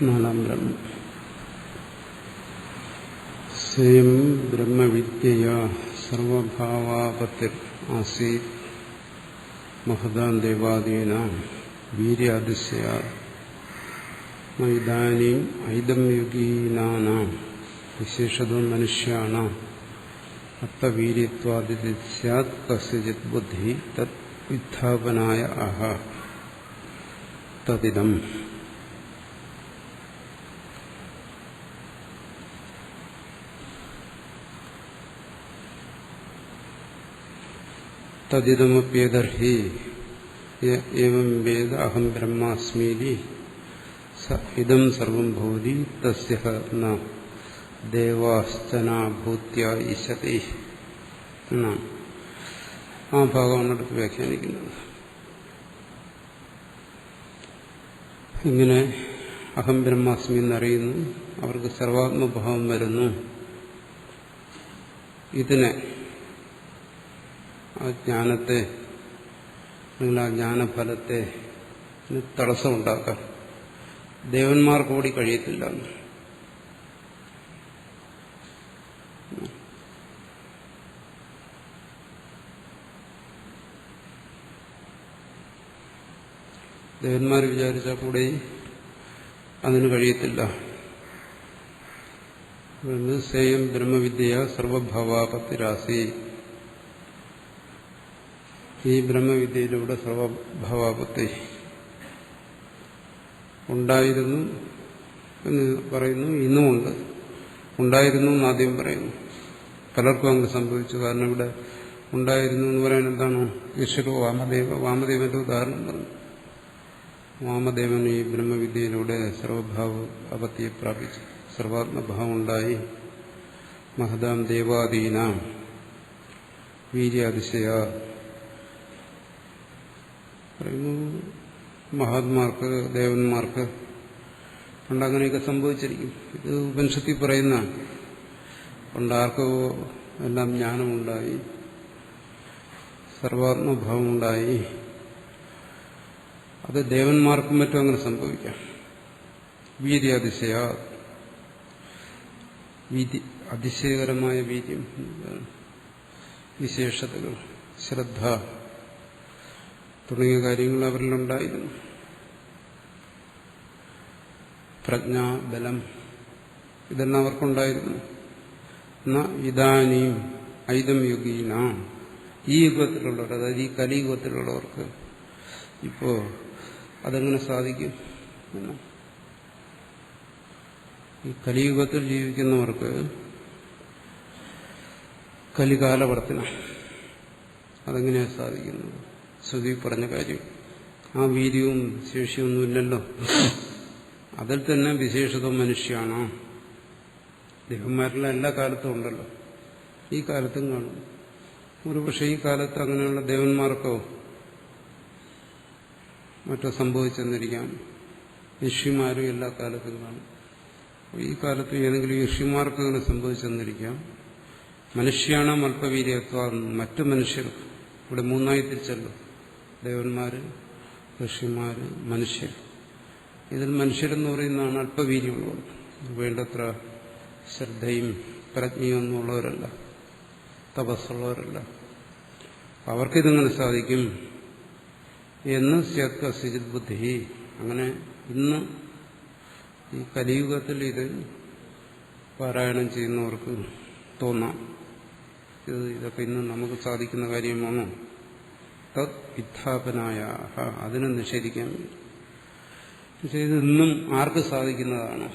നാലാം ബ്രഹ്മം. സ്വയം ബ്രഹ്മവിദ്യയാ സർവഭാവാപത്തിർ ആസീത് മഹതാൻ ദേവാദീനാം വീര്യാതിശയാത് ഇദാനീം ഐദം യുഗീനാനാം വിശേഷതോ മനുഷ്യാണാം അത്തവീര്യത്വാദിതി സ്യാത് കസ്യചിത് ബുദ്ധി തത് വിദ്ധാപനായ അഹ തദിദം. തദിദമപ്യേതർഹി ഏവം വേദ അഹം ബ്രഹ്മാസ്മീതി ഇദം സർവം ഭവതി തസ്യ ന ദേവാശ്ചന ഭൂത്യ ഈശതി എന്നാണ് ആ ഭാഗമാണ് അടുത്ത് വ്യാഖ്യാനിക്കുന്നത്. ഇങ്ങനെ അഹം ബ്രഹ്മാസ്മി എന്നറിയുന്നു, അവർക്ക് സർവാത്മഭാവം വരുന്നു. ഇതിനെ, ആ ജ്ഞാനത്തെ അല്ലെങ്കിൽ ആ ജ്ഞാനഫലത്തെ തടസ്സമുണ്ടാക്കാൻ ദേവന്മാർക്ക് കൂടി കഴിയത്തില്ല. ദേവന്മാർ വിചാരിച്ചാൽ കൂടെ അതിന് കഴിയത്തില്ല. സ്വയം ബ്രഹ്മവിദ്യ സർവഭാവാപത്തിരാസി. ഈ ബ്രഹ്മവിദ്യയിലൂടെ സർവഭാവാപത്തി ഉണ്ടായിരുന്നു എന്ന് പറയുന്നു, ഇന്നുമുണ്ട്. ഉണ്ടായിരുന്നു എന്ന് ആദ്യം പറയുന്നു. പലർക്കും അങ്ങനെ സംഭവിച്ചു. കാരണം ഇവിടെ ഉണ്ടായിരുന്നു എന്ന് പറയാൻ എന്താണ്? ഈശ്വരോ വാമദേവന്റെ ഉദാഹരണം പറഞ്ഞു. വാമദേവൻ ഈ ബ്രഹ്മവിദ്യയിലൂടെ സർവഭാവപത്തിയെ പ്രാപിച്ചു, സർവാത്മഭാവം ഉണ്ടായി. മഹതാം ദേവാദീനാം വീര്യാതിശയ പറയുന്നു. മഹാത്മാർക്ക്, ദേവന്മാർക്ക് പണ്ട് അങ്ങനെയൊക്കെ സംഭവിച്ചിരിക്കും. ഇത് ഉപനിഷത്തിൽ പറയുന്നതാണ്. പണ്ടാർക്കോ എല്ലാം ജ്ഞാനമുണ്ടായി, സർവാത്മഭാവം ഉണ്ടായി. അത് ദേവന്മാർക്കും മറ്റും അങ്ങനെ സംഭവിക്കാം. വീര്യാതിശയ, അതിശയകരമായ വീര്യം, വിശേഷതകൾ, ശ്രദ്ധ തുടങ്ങിയ കാര്യങ്ങൾ അവരിലുണ്ടായിരുന്നു. പ്രജ്ഞ, ബലം, ഇതെല്ലാം അവർക്കുണ്ടായിരുന്നു. ഇദാനീം ഐദം യുഗീന, ഈ യുഗത്തിലുള്ളവർ, അതായത് ഈ കലിയുഗത്തിലുള്ളവർക്ക് ഇപ്പോ അതെങ്ങനെ സാധിക്കും? ഈ കലിയുഗത്തിൽ ജീവിക്കുന്നവർക്ക് കലികാലവർത്തനം, അതെങ്ങനെയാണ് സാധിക്കുന്നത്? ശ്രുതി പറഞ്ഞ കാര്യം, ആ വീര്യവും ശേഷിയൊന്നുമില്ലല്ലോ. അതിൽ തന്നെ വിശേഷത മനുഷ്യനാണ്. ദേവന്മാരെല്ലാം എല്ലാ കാലത്തും ഉണ്ടല്ലോ, ഈ കാലത്തും കാണും. ഒരുപക്ഷെ ഈ കാലത്ത് അങ്ങനെയുള്ള ദേവന്മാർക്കോ മറ്റോ സംഭവിച്ചെന്നിരിക്കാം. ഋഷിമാരും എല്ലാ കാലത്തും കാണും. ഈ കാലത്ത് ഏതെങ്കിലും ഋഷിമാർക്ക് അങ്ങനെ സംഭവിച്ചെന്നിരിക്കാം. മനുഷ്യാണ് അല്പവീര്യത്വ, മറ്റു മനുഷ്യർ ഇവിടെ മൂന്നായി തിരിച്ചല്ലോ, ദേവന്മാര്, ഋഷിമാര്, മനുഷ്യർ. ഇതിൽ മനുഷ്യരെന്ന് പറയുന്നതാണ് അല്പവീര്യമുള്ളവർ, വേണ്ടത്ര ശ്രദ്ധയും പ്രജ്ഞയും ഒന്നുമുള്ളവരല്ല, തപസ്സുള്ളവരല്ല. അവർക്കിതെങ്ങനെ സാധിക്കും എന്ന് സ്യത്കസിജിത് ബുദ്ധി. അങ്ങനെ ഇന്ന് ഈ കലിയുഗത്തിൽ ഇത് പാരായണം ചെയ്യുന്നവർക്ക് തോന്നാം, ഇതൊക്കെ ഇന്ന് നമുക്ക് സാധിക്കുന്ന കാര്യമാണോ? തത് വിദ്ധാപനായ, അതിനെ നിഷേധിക്കാൻ വേണ്ടി. പക്ഷേ ഇത് ഇന്നും ആർക്ക് സാധിക്കുന്നതാണ്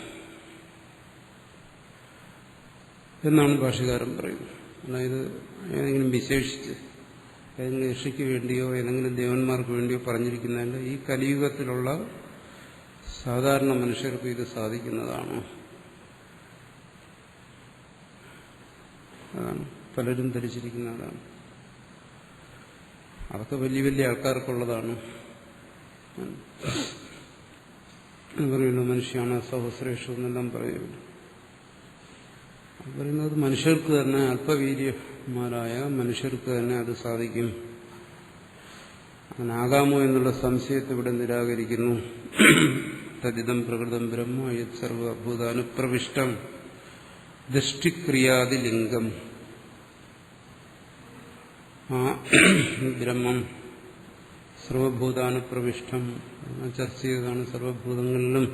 എന്നാണ് ഭാഷ്യകാരൻ പറയുന്നത്. അതായത് ഏതെങ്കിലും വിശേഷിച്ച് ഏതെങ്കിലും ഋഷിക്ക് വേണ്ടിയോ ഏതെങ്കിലും ദേവന്മാർക്ക് വേണ്ടിയോ പറഞ്ഞിരിക്കുന്നതല്ല, ഈ കലിയുഗത്തിലുള്ള സാധാരണ മനുഷ്യർക്ക് ഇത് സാധിക്കുന്നതാണ്. അതാണ് പലരും ധരിച്ചിരിക്കുന്നതാണ്. അതൊക്കെ വലിയ വലിയ ആൾക്കാർക്കുള്ളതാണ്. പറയുന്നു മനുഷ്യാണ് സഹസ്രേഷം എന്നെല്ലാം പറയുന്നു. പറയുന്നത് മനുഷ്യർക്ക് തന്നെ, അല്പവീര്യന്മാരായ മനുഷ്യർക്ക് തന്നെ അത് സാധിക്കും. അങ്ങനാകാമോ എന്നുള്ള സംശയത്തെ ഇവിടെ നിരാകരിക്കുന്നു. തദിതം പ്രകൃതം ബ്രഹ്മ യത് സർവഭൂതാനുപ്രവിഷ്ടം ദൃഷ്ടിക്രിയാദിലിംഗം. ആ ബ്രഹ്മം സർവഭൂതാനുപ്രവിഷ്ടം ചർച്ച ചെയ്തതാണ്. സർവഭൂതങ്ങളിലും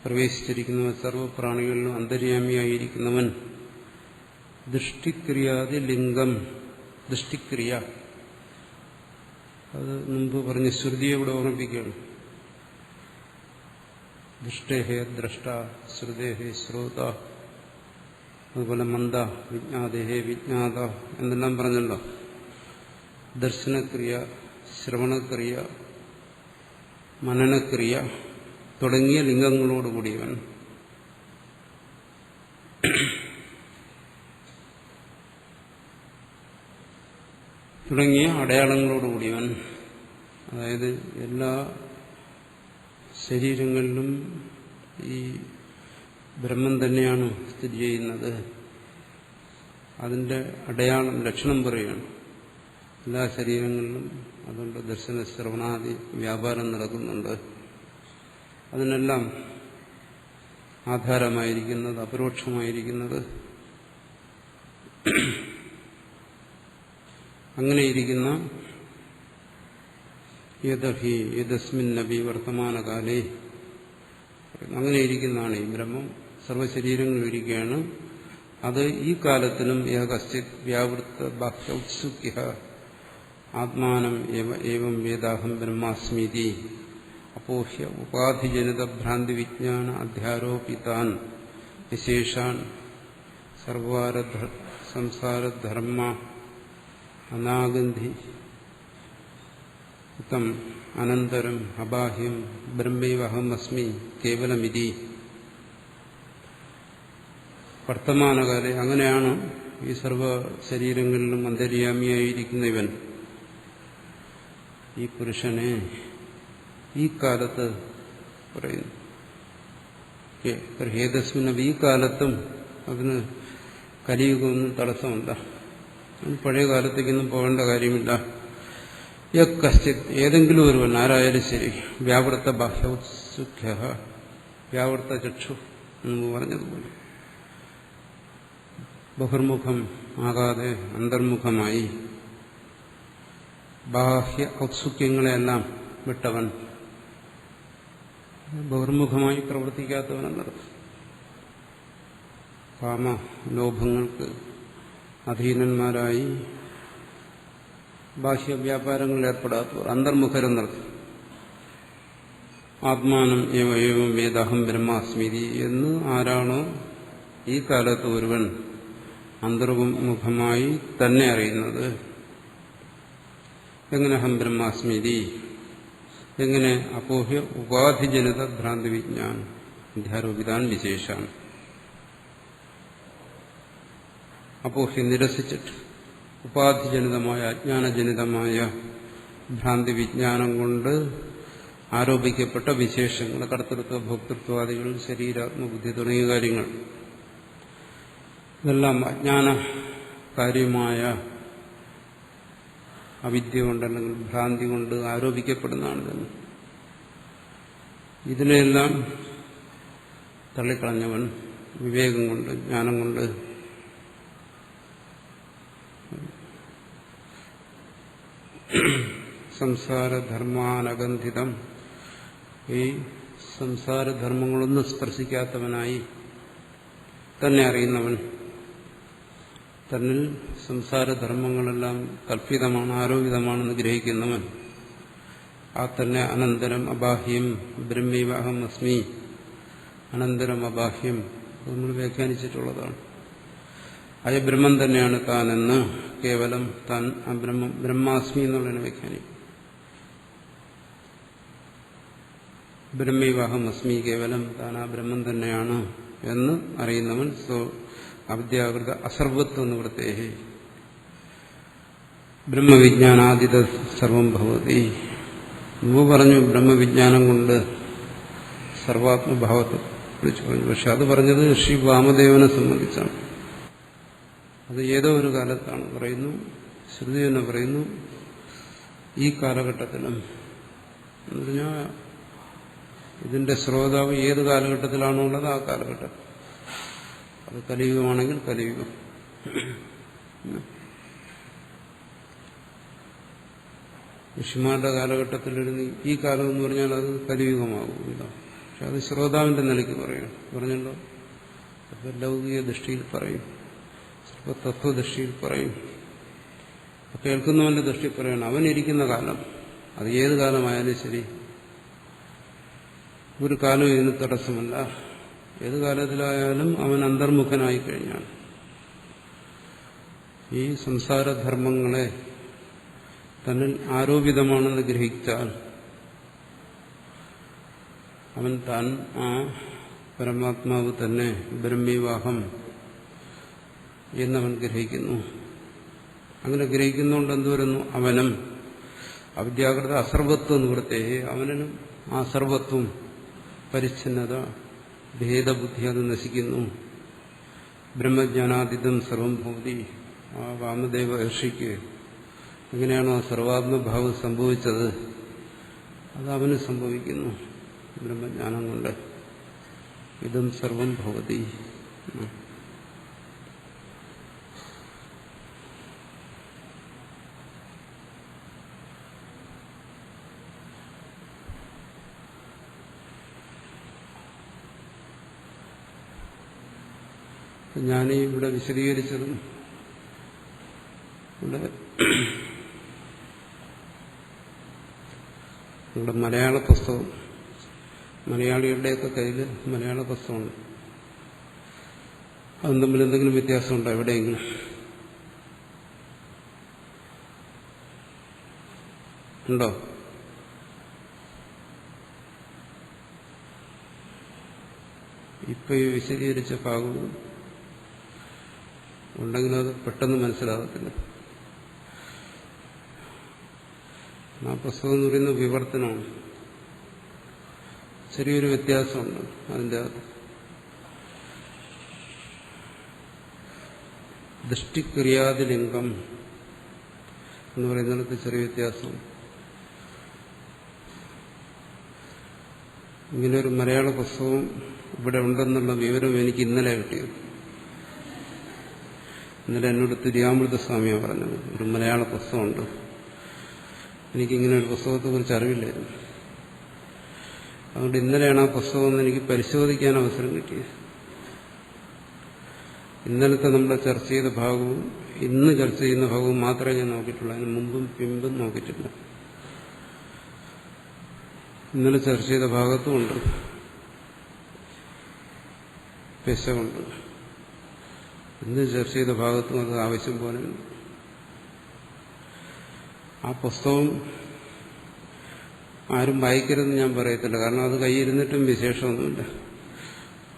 പ്രവേശിച്ചിരിക്കുന്നവൻ, സർവപ്രാണികളിലും അന്തര്യാമിയായിരിക്കുന്നവൻ. ദൃഷ്ടിക്രിയാദിലിംഗം, ദൃഷ്ടിക്രിയ അത് മുമ്പ് പറഞ്ഞ ശ്രുതിയെ ഇവിടെ ഓർമ്മിപ്പിക്കുകയാണ്. ദൃഷ്ടേഹേ ദ്രഷ്ട, ശ്രുതേഹേ ശ്രോത, അതുപോലെ മന്ദ, വിജ്ഞാതേഹേ വിജ്ഞാത എന്നെല്ലാം പറഞ്ഞല്ലോ. ദർശനക്രിയ, ശ്രവണക്രിയ, മനനക്രിയ തുടങ്ങിയ ലിംഗങ്ങളോടുകൂടിയവൻ. തുടങ്ങിയ അടയാളങ്ങളോടുകൂടിയവൻ. അതായത് എല്ലാ ശരീരങ്ങളിലും ഈ ബ്രഹ്മം തന്നെയാണ് സ്ഥിതി ചെയ്യുന്നത്. അതിന്റെ അടയാളം, ലക്ഷണം പറയുകയാണ്. എല്ലാ ശരീരങ്ങളിലും അതുകൊണ്ട് ദർശന ശ്രവണാദി വ്യാപാരം നടക്കുന്നുണ്ട്. അതിനെല്ലാം ആധാരമായിരിക്കുന്നത്, അപരോക്ഷമായിരിക്കുന്നത് അങ്ങനെയിരിക്കുന്ന യദഹി യദസ്മിൻ നബി വർത്തമാനകാലേ, അങ്ങനെയിരിക്കുന്നതാണ് ഈ ബ്രഹ്മം. സർവശരീരങ്ങളും ഇരിക്കുകയാണ്. അത് ഈ കാലത്തിലും ഏകശ്ചിത് വ്യാവൃത്ത ബാഹ്യൗത്സുക്യ ആത്മാനം ഏവം വേദാഹം ബ്രഹ്മാസ്മീതി അപോഹ്യ ഉപാധിജനിത ഭ്രാന്തി വിജ്ഞാന അധ്യാരോപിതാൻ വിശേഷാൻ സംസാരധർമ്മ അനാഗന്ധി ഉത്തം അനന്തരം അബാഹ്യം ബ്രഹ്മൈവഹമസ്മി കേവലമിതി. വർത്തമാനകാലെ അങ്ങനെയാണ് ഈ സർവ ശരീരങ്ങളിലും അന്തര്യാമിയായിരിക്കുന്ന ഇവൻ, ഈ പുരുഷനെ ഈ കാലത്ത് പറയുന്നു. ഹേതസ്മിന് ഈ കാലത്തും അതിന് കലിയുഗമൊന്നും തടസ്സമല്ല. പഴയ കാലത്തേക്കൊന്നും പോകേണ്ട കാര്യമില്ല. യശ്ചിത് ഏതെങ്കിലും ഒരുവൻ, ആരായാലും ശരി, വ്യാവൃത്ത ബാഹ്യൗത്സുഖ്യ, വ്യാവൃത്ത ചക്ഷു എന്ന് പറഞ്ഞതുപോലെ ബഹിർമുഖം ആകാതെ അന്തർമുഖമായി ബാഹ്യ ഔത്സുക്യങ്ങളെല്ലാം വിട്ടവൻ, ബഹിർമുഖമായി പ്രവർത്തിക്കാത്തവനെന്നർത്ഥം. കാമലോഭങ്ങൾക്ക് അധീനന്മാരായി ബാഹ്യവ്യാപാരങ്ങളിൽ ഏർപ്പെടാത്തവർ, അന്തർമുഖരെന്നർത്ഥം. ആത്മാനം ഏവം വേദാഹം ബ്രഹ്മാസ്മീതി എന്ന് ആരാണോ ഈ കാലത്ത് ഒരുവൻ അന്തർമുഖമായി തന്നെ അറിയുന്നത്, എങ്ങനെ അഹം ബ്രഹ്മാസ്മീതി, എങ്ങനെ അപോഹ്യ ഉപാധിജനിത ഭ്രാന്തി വിജ്ഞാനം അധ്യാരോപിതാൻ വിശേഷാണ്. അപോഹ്യ നിരസിച്ചിട്ട് ഉപാധിജനിതമായ അജ്ഞാനജനിതമായ ഭ്രാന്തി വിജ്ഞാനം കൊണ്ട് ആരോപിക്കപ്പെട്ട വിശേഷങ്ങൾ, കർത്തൃത്വ ഭോക്തൃത്വാദികൾ, ശരീരാത്മബുദ്ധി തുടങ്ങിയ കാര്യങ്ങൾ, ഇതെല്ലാം അജ്ഞാനകാര്യമായ അവിദ്യ കൊണ്ട് അല്ലെങ്കിൽ ഭ്രാന്തി കൊണ്ട് ആരോപിക്കപ്പെടുന്നതാണ് തന്നെ. ഇതിനെല്ലാം തള്ളിക്കളഞ്ഞവൻ വിവേകം കൊണ്ട്, ജ്ഞാനം കൊണ്ട് സംസാരധർമാനഗന്ധിതം, ഈ സംസാരധർമ്മങ്ങളൊന്നും സ്പർശിക്കാത്തവനായി തന്നെ അറിയുന്നവൻ, തന്നിൽ സംസാരധർമ്മങ്ങളെല്ലാം കൽപ്പിതമാണ്, ആരോപിതമാണെന്ന് ഗ്രഹിക്കുന്നവൻ, ആ തന്നെ അനന്തരം അബാഹ്യം ബ്രഹ്മൈവ അഹം അസ്മി, അനന്തരം അബാഹ്യം നമ്മൾ വ്യാഖ്യാനിച്ചിട്ടുള്ളതാണ്. അയ ബ്രഹ്മം തന്നെയാണ് താനെന്ന് കേവലം താൻ ആ ബ്രഹ്മാസ്മി എന്നുള്ളതിനെ വ്യാഖ്യാനിക്കും. ബ്രഹ്മൈവാഹം അസ്മി, കേവലം താൻ ആ ബ്രഹ്മം തന്നെയാണ് എന്ന് അറിയുന്നവൻ അവിദ്യാകൃത അസർവത്വ നിവൃത്തേഹി ബ്രഹ്മവിജ്ഞാനാദിത സർവം ഭവതി. മുമ്പ് പറഞ്ഞു ബ്രഹ്മവിജ്ഞാനം കൊണ്ട് സർവാത്മഭാവത്തെ കുറിച്ച് പറഞ്ഞു. പക്ഷെ അത് പറഞ്ഞത് ശ്രീ വാമദേവനെ സംബന്ധിച്ചാണ്. അത് ഏതോ ഒരു കാലത്താണ് പറയുന്നു. ശ്രുതി തന്നെ പറയുന്നു ഈ കാലഘട്ടത്തിലും എന്ന് പറഞ്ഞാൽ ഇതിന്റെ ശ്രോതാവ് ഏത് കാലഘട്ടത്തിലാണോ ഉള്ളത് ആ കാലഘട്ടം. അത് കലിയുഗമാണെങ്കിൽ കലിയുഗം, ഋഷിമാരുടെ കാലഘട്ടത്തിലിരുന്ന് ഈ കാലം എന്ന് പറഞ്ഞാൽ അത് കലിയുഗമാകുമില്ല. പക്ഷെ അത് ശ്രോതാവിന്റെ നിലയ്ക്ക് പറഞ്ഞല്ലോ. ചിലപ്പോൾ ലൗകിക ദൃഷ്ടിയിൽ പറയും, ചിലപ്പോൾ തത്വദൃഷ്ടിയിൽ പറയും, കേൾക്കുന്നവന്റെ ദൃഷ്ടി പറയണം. അവനിരിക്കുന്ന കാലം, അത് ഏത് കാലമായാലും ശരി, ഒരു കാലം ഇതിന് തടസ്സമല്ല. ഏത് കാലത്തിലായാലും അവൻ അന്തർമുഖനായി കഴിഞ്ഞാൽ ഈ സംസാരധർമ്മങ്ങളെ തന്നിൽ ആരോപിതമാണെന്ന് ഗ്രഹിച്ചാൽ അവൻ താൻ ആ പരമാത്മാവ് തന്നെ ബ്രഹ്മീവാഹം എന്നവൻ ഗ്രഹിക്കുന്നു. അങ്ങനെ ഗ്രഹിക്കുന്നുകൊണ്ട് എന്തുവരുന്നു? അവനും അവിദ്യാകൃത അസർവത്വം നിവൃത്തേ, അവനും ആ സർവത്വം, പരിച്ഛിന്നത, ഭേദബുദ്ധി അത് നശിക്കുന്നു. ബ്രഹ്മജ്ഞാനാദിതം സർവം ഭവതി. ആ വാമദേവ ഋഷിക്ക് എങ്ങനെയാണോ സർവാത്മഭാവം സംഭവിച്ചത് അത് അവന് സംഭവിക്കുന്നു ബ്രഹ്മജ്ഞാനം കൊണ്ട്. ഇതം സർവം ഭവതി. ഞാനീ ഇവിടെ വിശദീകരിച്ചതും ഇവിടെ മലയാള പുസ്തകം, മലയാളികളുടെയൊക്കെ കയ്യിൽ മലയാള പുസ്തകമുണ്ട്. അതും തമ്മിൽ എന്തെങ്കിലും വ്യത്യാസമുണ്ടോ എവിടെയെങ്കിലും? ഉണ്ടോ? ഇപ്പൊ ഈ വിശദീകരിച്ച ഭാഗവും ഉണ്ടെങ്കിലും അത് പെട്ടെന്ന് മനസ്സിലാകത്തില്ല. ആ പുസ്തകം എന്ന് പറയുന്ന വിവർത്തനമാണ്. ചെറിയൊരു വ്യത്യാസമുണ്ട് അതിൻ്റെ അകത്ത്. ദൃഷ്ടിക്രിയാതിലിംഗം എന്ന് പറയുന്നിടത്ത് ചെറിയ വ്യത്യാസം. ഇങ്ങനൊരു മലയാള പുസ്തകം ഇവിടെ ഉണ്ടെന്നുള്ള വിവരം എനിക്ക് ഇന്നലെ കിട്ടിയത്. ഇന്നലെ എന്നോട് തിരുയാമൃത സ്വാമിയാണ് പറഞ്ഞത് ഒരു മലയാള പുസ്തകമുണ്ട്. എനിക്കിങ്ങനെ ഒരു പുസ്തകത്തെക്കുറിച്ച് അറിവില്ലായിരുന്നു. അതുകൊണ്ട് ഇന്നലെയാണ് ആ പുസ്തകം എനിക്ക് പരിശോധിക്കാൻ അവസരം കിട്ടിയത്. ഇന്നലത്തെ നമ്മൾ ചർച്ച ചെയ്ത ഭാഗവും ഇന്ന് ചർച്ച ചെയ്യുന്ന ഭാഗവും മാത്രമേ ഞാൻ നോക്കിയിട്ടുള്ളൂ. അതിന് മുമ്പും പിമ്പും നോക്കിയിട്ടില്ല. ഇന്നലെ ചർച്ച ചെയ്ത ഭാഗത്തുമുണ്ട് പെശകുണ്ട്. ഇന്ന് ചർച്ച ചെയ്ത ഭാഗത്തും അത് ആവശ്യം പോലെ. ആ പുസ്തകം ആരും വായിക്കരുതെന്ന് ഞാൻ പറയത്തില്ല. കാരണം അത് കൈയിരുന്നിട്ടും വിശേഷമൊന്നുമില്ല.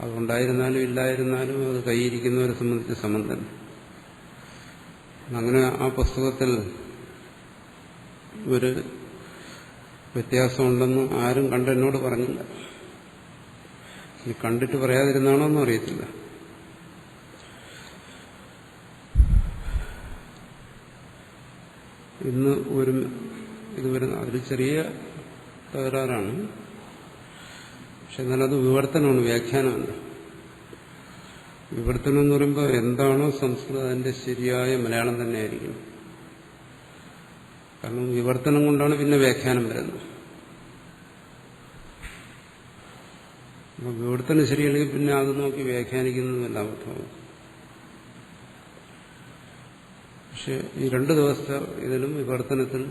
അതുണ്ടായിരുന്നാലും ഇല്ലായിരുന്നാലും അത് കൈയിരിക്കുന്നവരെ സംബന്ധിച്ച് സമം തന്നെ. അങ്ങനെ ആ പുസ്തകത്തിൽ ഒരു വ്യത്യാസമുണ്ടെന്ന് ആരും കണ്ടെന്നോട് പറഞ്ഞില്ല. ഈ കണ്ടിട്ട് പറയാതിരുന്നാണോ എന്നും അറിയത്തില്ല. ഇന്ന് ഇത് വരുന്ന അതിൽ ചെറിയ തകരാറാണ്. പക്ഷെ എന്നാലത് വിവർത്തനമാണ്, വ്യാഖ്യാനമല്ല. വിവർത്തനം എന്ന് പറയുമ്പോൾ എന്താണോ സംസ്കൃതം അതിന്റെ ശരിയായ മലയാളം തന്നെയായിരിക്കും. കാരണം വിവർത്തനം കൊണ്ടാണ് പിന്നെ വ്യാഖ്യാനം വരുന്നത്. അപ്പോൾ വിവർത്തനം ശരിയല്ലെങ്കിൽ പിന്നെ അത് നോക്കി വ്യാഖ്യാനിക്കുന്നതല്ല അർത്ഥമാവും. പക്ഷെ ഈ 2 ദിവസത്തെ ഇതിലും വിവർത്തനത്തിൽ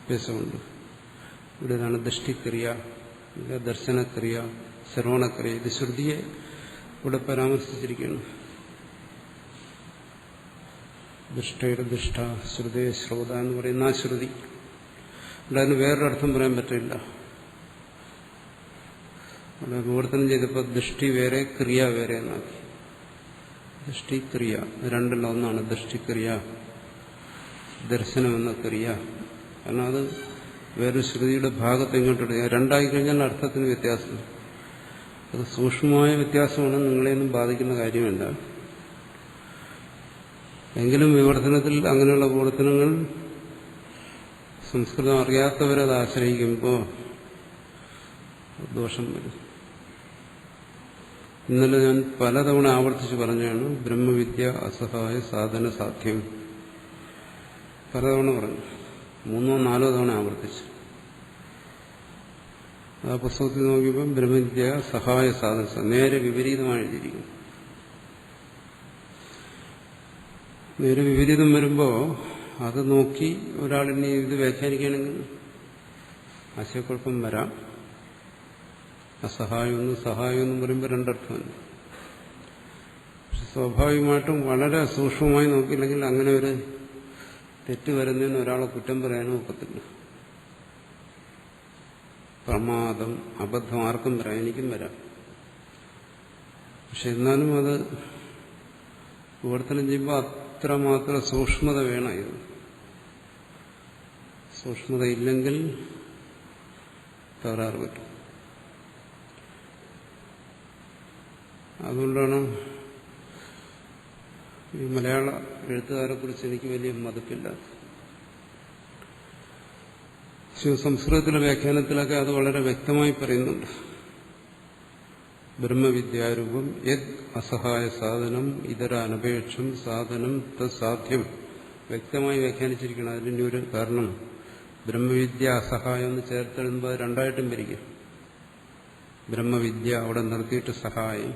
വ്യത്യാസമുണ്ട്. ഇവിടെ ഇതാണ് ദൃഷ്ടിക്രിയ, ദർശനക്രിയ, ശ്രവണക്രിയ. ഇത് ശ്രുതിയെ ഇവിടെ പരാമർശിച്ചിരിക്കുകയാണ്. ദൃഷ്ടയുടെ ദൃഷ്ട, ശ്രുതേ ശ്രോത എന്ന് പറയുന്ന ആ ശ്രുതി. ഇവിടെ അതിന് വേറൊരർത്ഥം പറയാൻ പറ്റില്ല. അവിടെ വിവർത്തനം ചെയ്തപ്പോൾ ദൃഷ്ടി വേറെ ക്രിയ വേറെ എന്നാക്കി. ദൃഷ്ടിക്രിയ രണ്ടല്ല ഒന്നാണ്. ദൃഷ്ടിക്രിയ, ദർശനം എന്ന ക്രിയ. കാരണം അത് വേറൊരു ശ്രുതിയുടെ ഭാഗത്ത് ഇങ്ങോട്ടെടുക്കുക. രണ്ടായി കഴിഞ്ഞാൽ അർത്ഥത്തിന് വ്യത്യാസം. അത് സൂക്ഷ്മമായ വ്യത്യാസമാണ്, നിങ്ങളെയൊന്നും ബാധിക്കുന്ന കാര്യമല്ല. എങ്കിലും വിവർത്തനത്തിൽ അങ്ങനെയുള്ള വിവർത്തനങ്ങൾ സംസ്കൃതം അറിയാത്തവരത് ആശ്രയിക്കുമ്പോൾ ദോഷം വരും. ഇന്നലെ ഞാൻ പലതവണ ആവർത്തിച്ച് പറഞ്ഞാണ് ബ്രഹ്മവിദ്യ അസഹായ സാധന സാധ്യം. പലതവണ പറഞ്ഞു, 3 or 4 തവണ ആവർത്തിച്ചു. ആ പുസ്തകത്തിൽ നോക്കിയപ്പോൾ ബ്രഹ്മവിദ്യ സഹായ സാധന നേരെ വിപരീതമായി എഴുതിയിരിക്കുന്നു. നേരെ വിപരീതം വരുമ്പോൾ അത് നോക്കി ഒരാളിനെ ഇത് വ്യാഖ്യാനിക്കുകയാണെങ്കിൽ ആശയക്കുഴപ്പം വരാം. അസഹായമെന്നും സഹായമെന്നും പറയുമ്പോൾ രണ്ടർത്ഥമല്ല. പക്ഷെ സ്വാഭാവികമായിട്ടും വളരെ സൂക്ഷ്മമായി നോക്കിയില്ലെങ്കിൽ അങ്ങനെ ഒരു തെറ്റ് വരുന്നതിന് ഒരാളെ കുറ്റം പറയാനും ഒക്കത്തില്ല. പ്രമാദം, അബദ്ധം ആർക്കും വരാം, എനിക്കും വരാം. പക്ഷെ എന്നാലും അത് വിവർത്തനം ചെയ്യുമ്പോൾ അത്രമാത്രം സൂക്ഷ്മത വേണം. ഇത് സൂക്ഷ്മത ഇല്ലെങ്കിൽ തകരാറ് പറ്റും. അതുകൊണ്ടാണ് ഈ മലയാള എഴുത്തുകാരെ കുറിച്ച് എനിക്ക് വലിയ മതിപ്പില്ല. സംസ്കൃതത്തിലെ വ്യാഖ്യാനത്തിലൊക്കെ അത് വളരെ വ്യക്തമായി പറയുന്നുണ്ട്. ബ്രഹ്മവിദ്യാരൂപം യത് അസഹായ സാധനം ഇതര അനപേക്ഷം സാധനം തസാധ്യം വ്യക്തമായി വ്യാഖ്യാനിച്ചിരിക്കണം. അതിൻ്റെ ഒരു കാരണം ബ്രഹ്മവിദ്യ അസഹായം എന്ന് ചേർത്തെഴുതുമ്പോൾ രണ്ടായിട്ടും പിരിക്കും. ബ്രഹ്മവിദ്യ അവിടെ നിർത്തിയിട്ട് സഹായം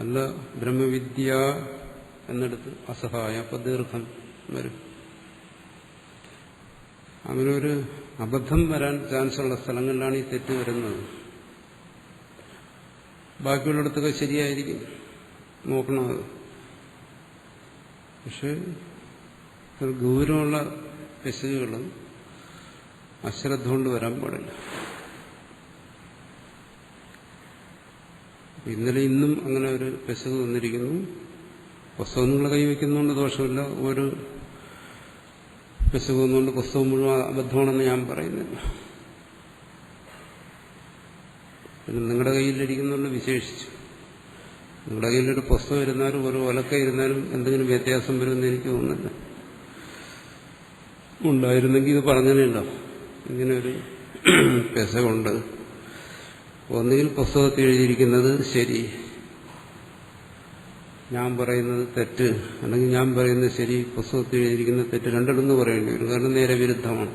അല്ല, ബ്രഹ്മവിദ്യ എന്നെടുത്ത് അസഹായം, അപ്പം ദീർഘം വരും. അങ്ങനെ ഒരു അബദ്ധം വരാൻ ചാൻസുള്ള സ്ഥലങ്ങളിലാണ് ഈ തെറ്റ് വരുന്നത്. ബാക്കിയുള്ളിടത്തൊക്കെ ശരിയായിരിക്കും, നോക്കണം അത്. പക്ഷെ ഗൗരവമുള്ള പിശകുകൾ അശ്രദ്ധ കൊണ്ട് വരാൻ പാടില്ല. ഇന്നലെ ഇന്നും അങ്ങനെ ഒരു പിശക് വന്നിരിക്കുന്നു. പുസ്തകം നിങ്ങൾ കൈവയ്ക്കുന്നതുകൊണ്ട് ദോഷമില്ല. ഒരു പിശക് വന്നുകൊണ്ട് പുസ്തകം മുഴുവൻ അബദ്ധമാണെന്ന് ഞാൻ പറയുന്നില്ല. പിന്നെ നിങ്ങളുടെ കയ്യിലിരിക്കുന്നുണ്ട് വിശേഷിച്ചു. നിങ്ങളുടെ കയ്യിലൊരു പുസ്തകം ഇരുന്നാലും ഒരു ഒലക്ക ഇരുന്നാലും എന്തെങ്കിലും വ്യത്യാസം വരുമെന്ന് എനിക്ക് തോന്നുന്നില്ല. ഉണ്ടായിരുന്നെങ്കിൽ ഇത് പറഞ്ഞതേണ്ടോ, ഇങ്ങനെയൊരു പിശകുണ്ട്. ഒന്നുകിൽ പുസ്തകത്തിൽ എഴുതിയിരിക്കുന്നത് ശരി, ഞാൻ പറയുന്നത് തെറ്റ്, അല്ലെങ്കിൽ ഞാൻ പറയുന്നത് ശരി, പുസ്തകത്തിൽ എഴുതിയിരിക്കുന്നത് തെറ്റ്, രണ്ടിടന്ന് പറയേണ്ടി വരും. കാരണം നേരെ വിരുദ്ധമാണ്.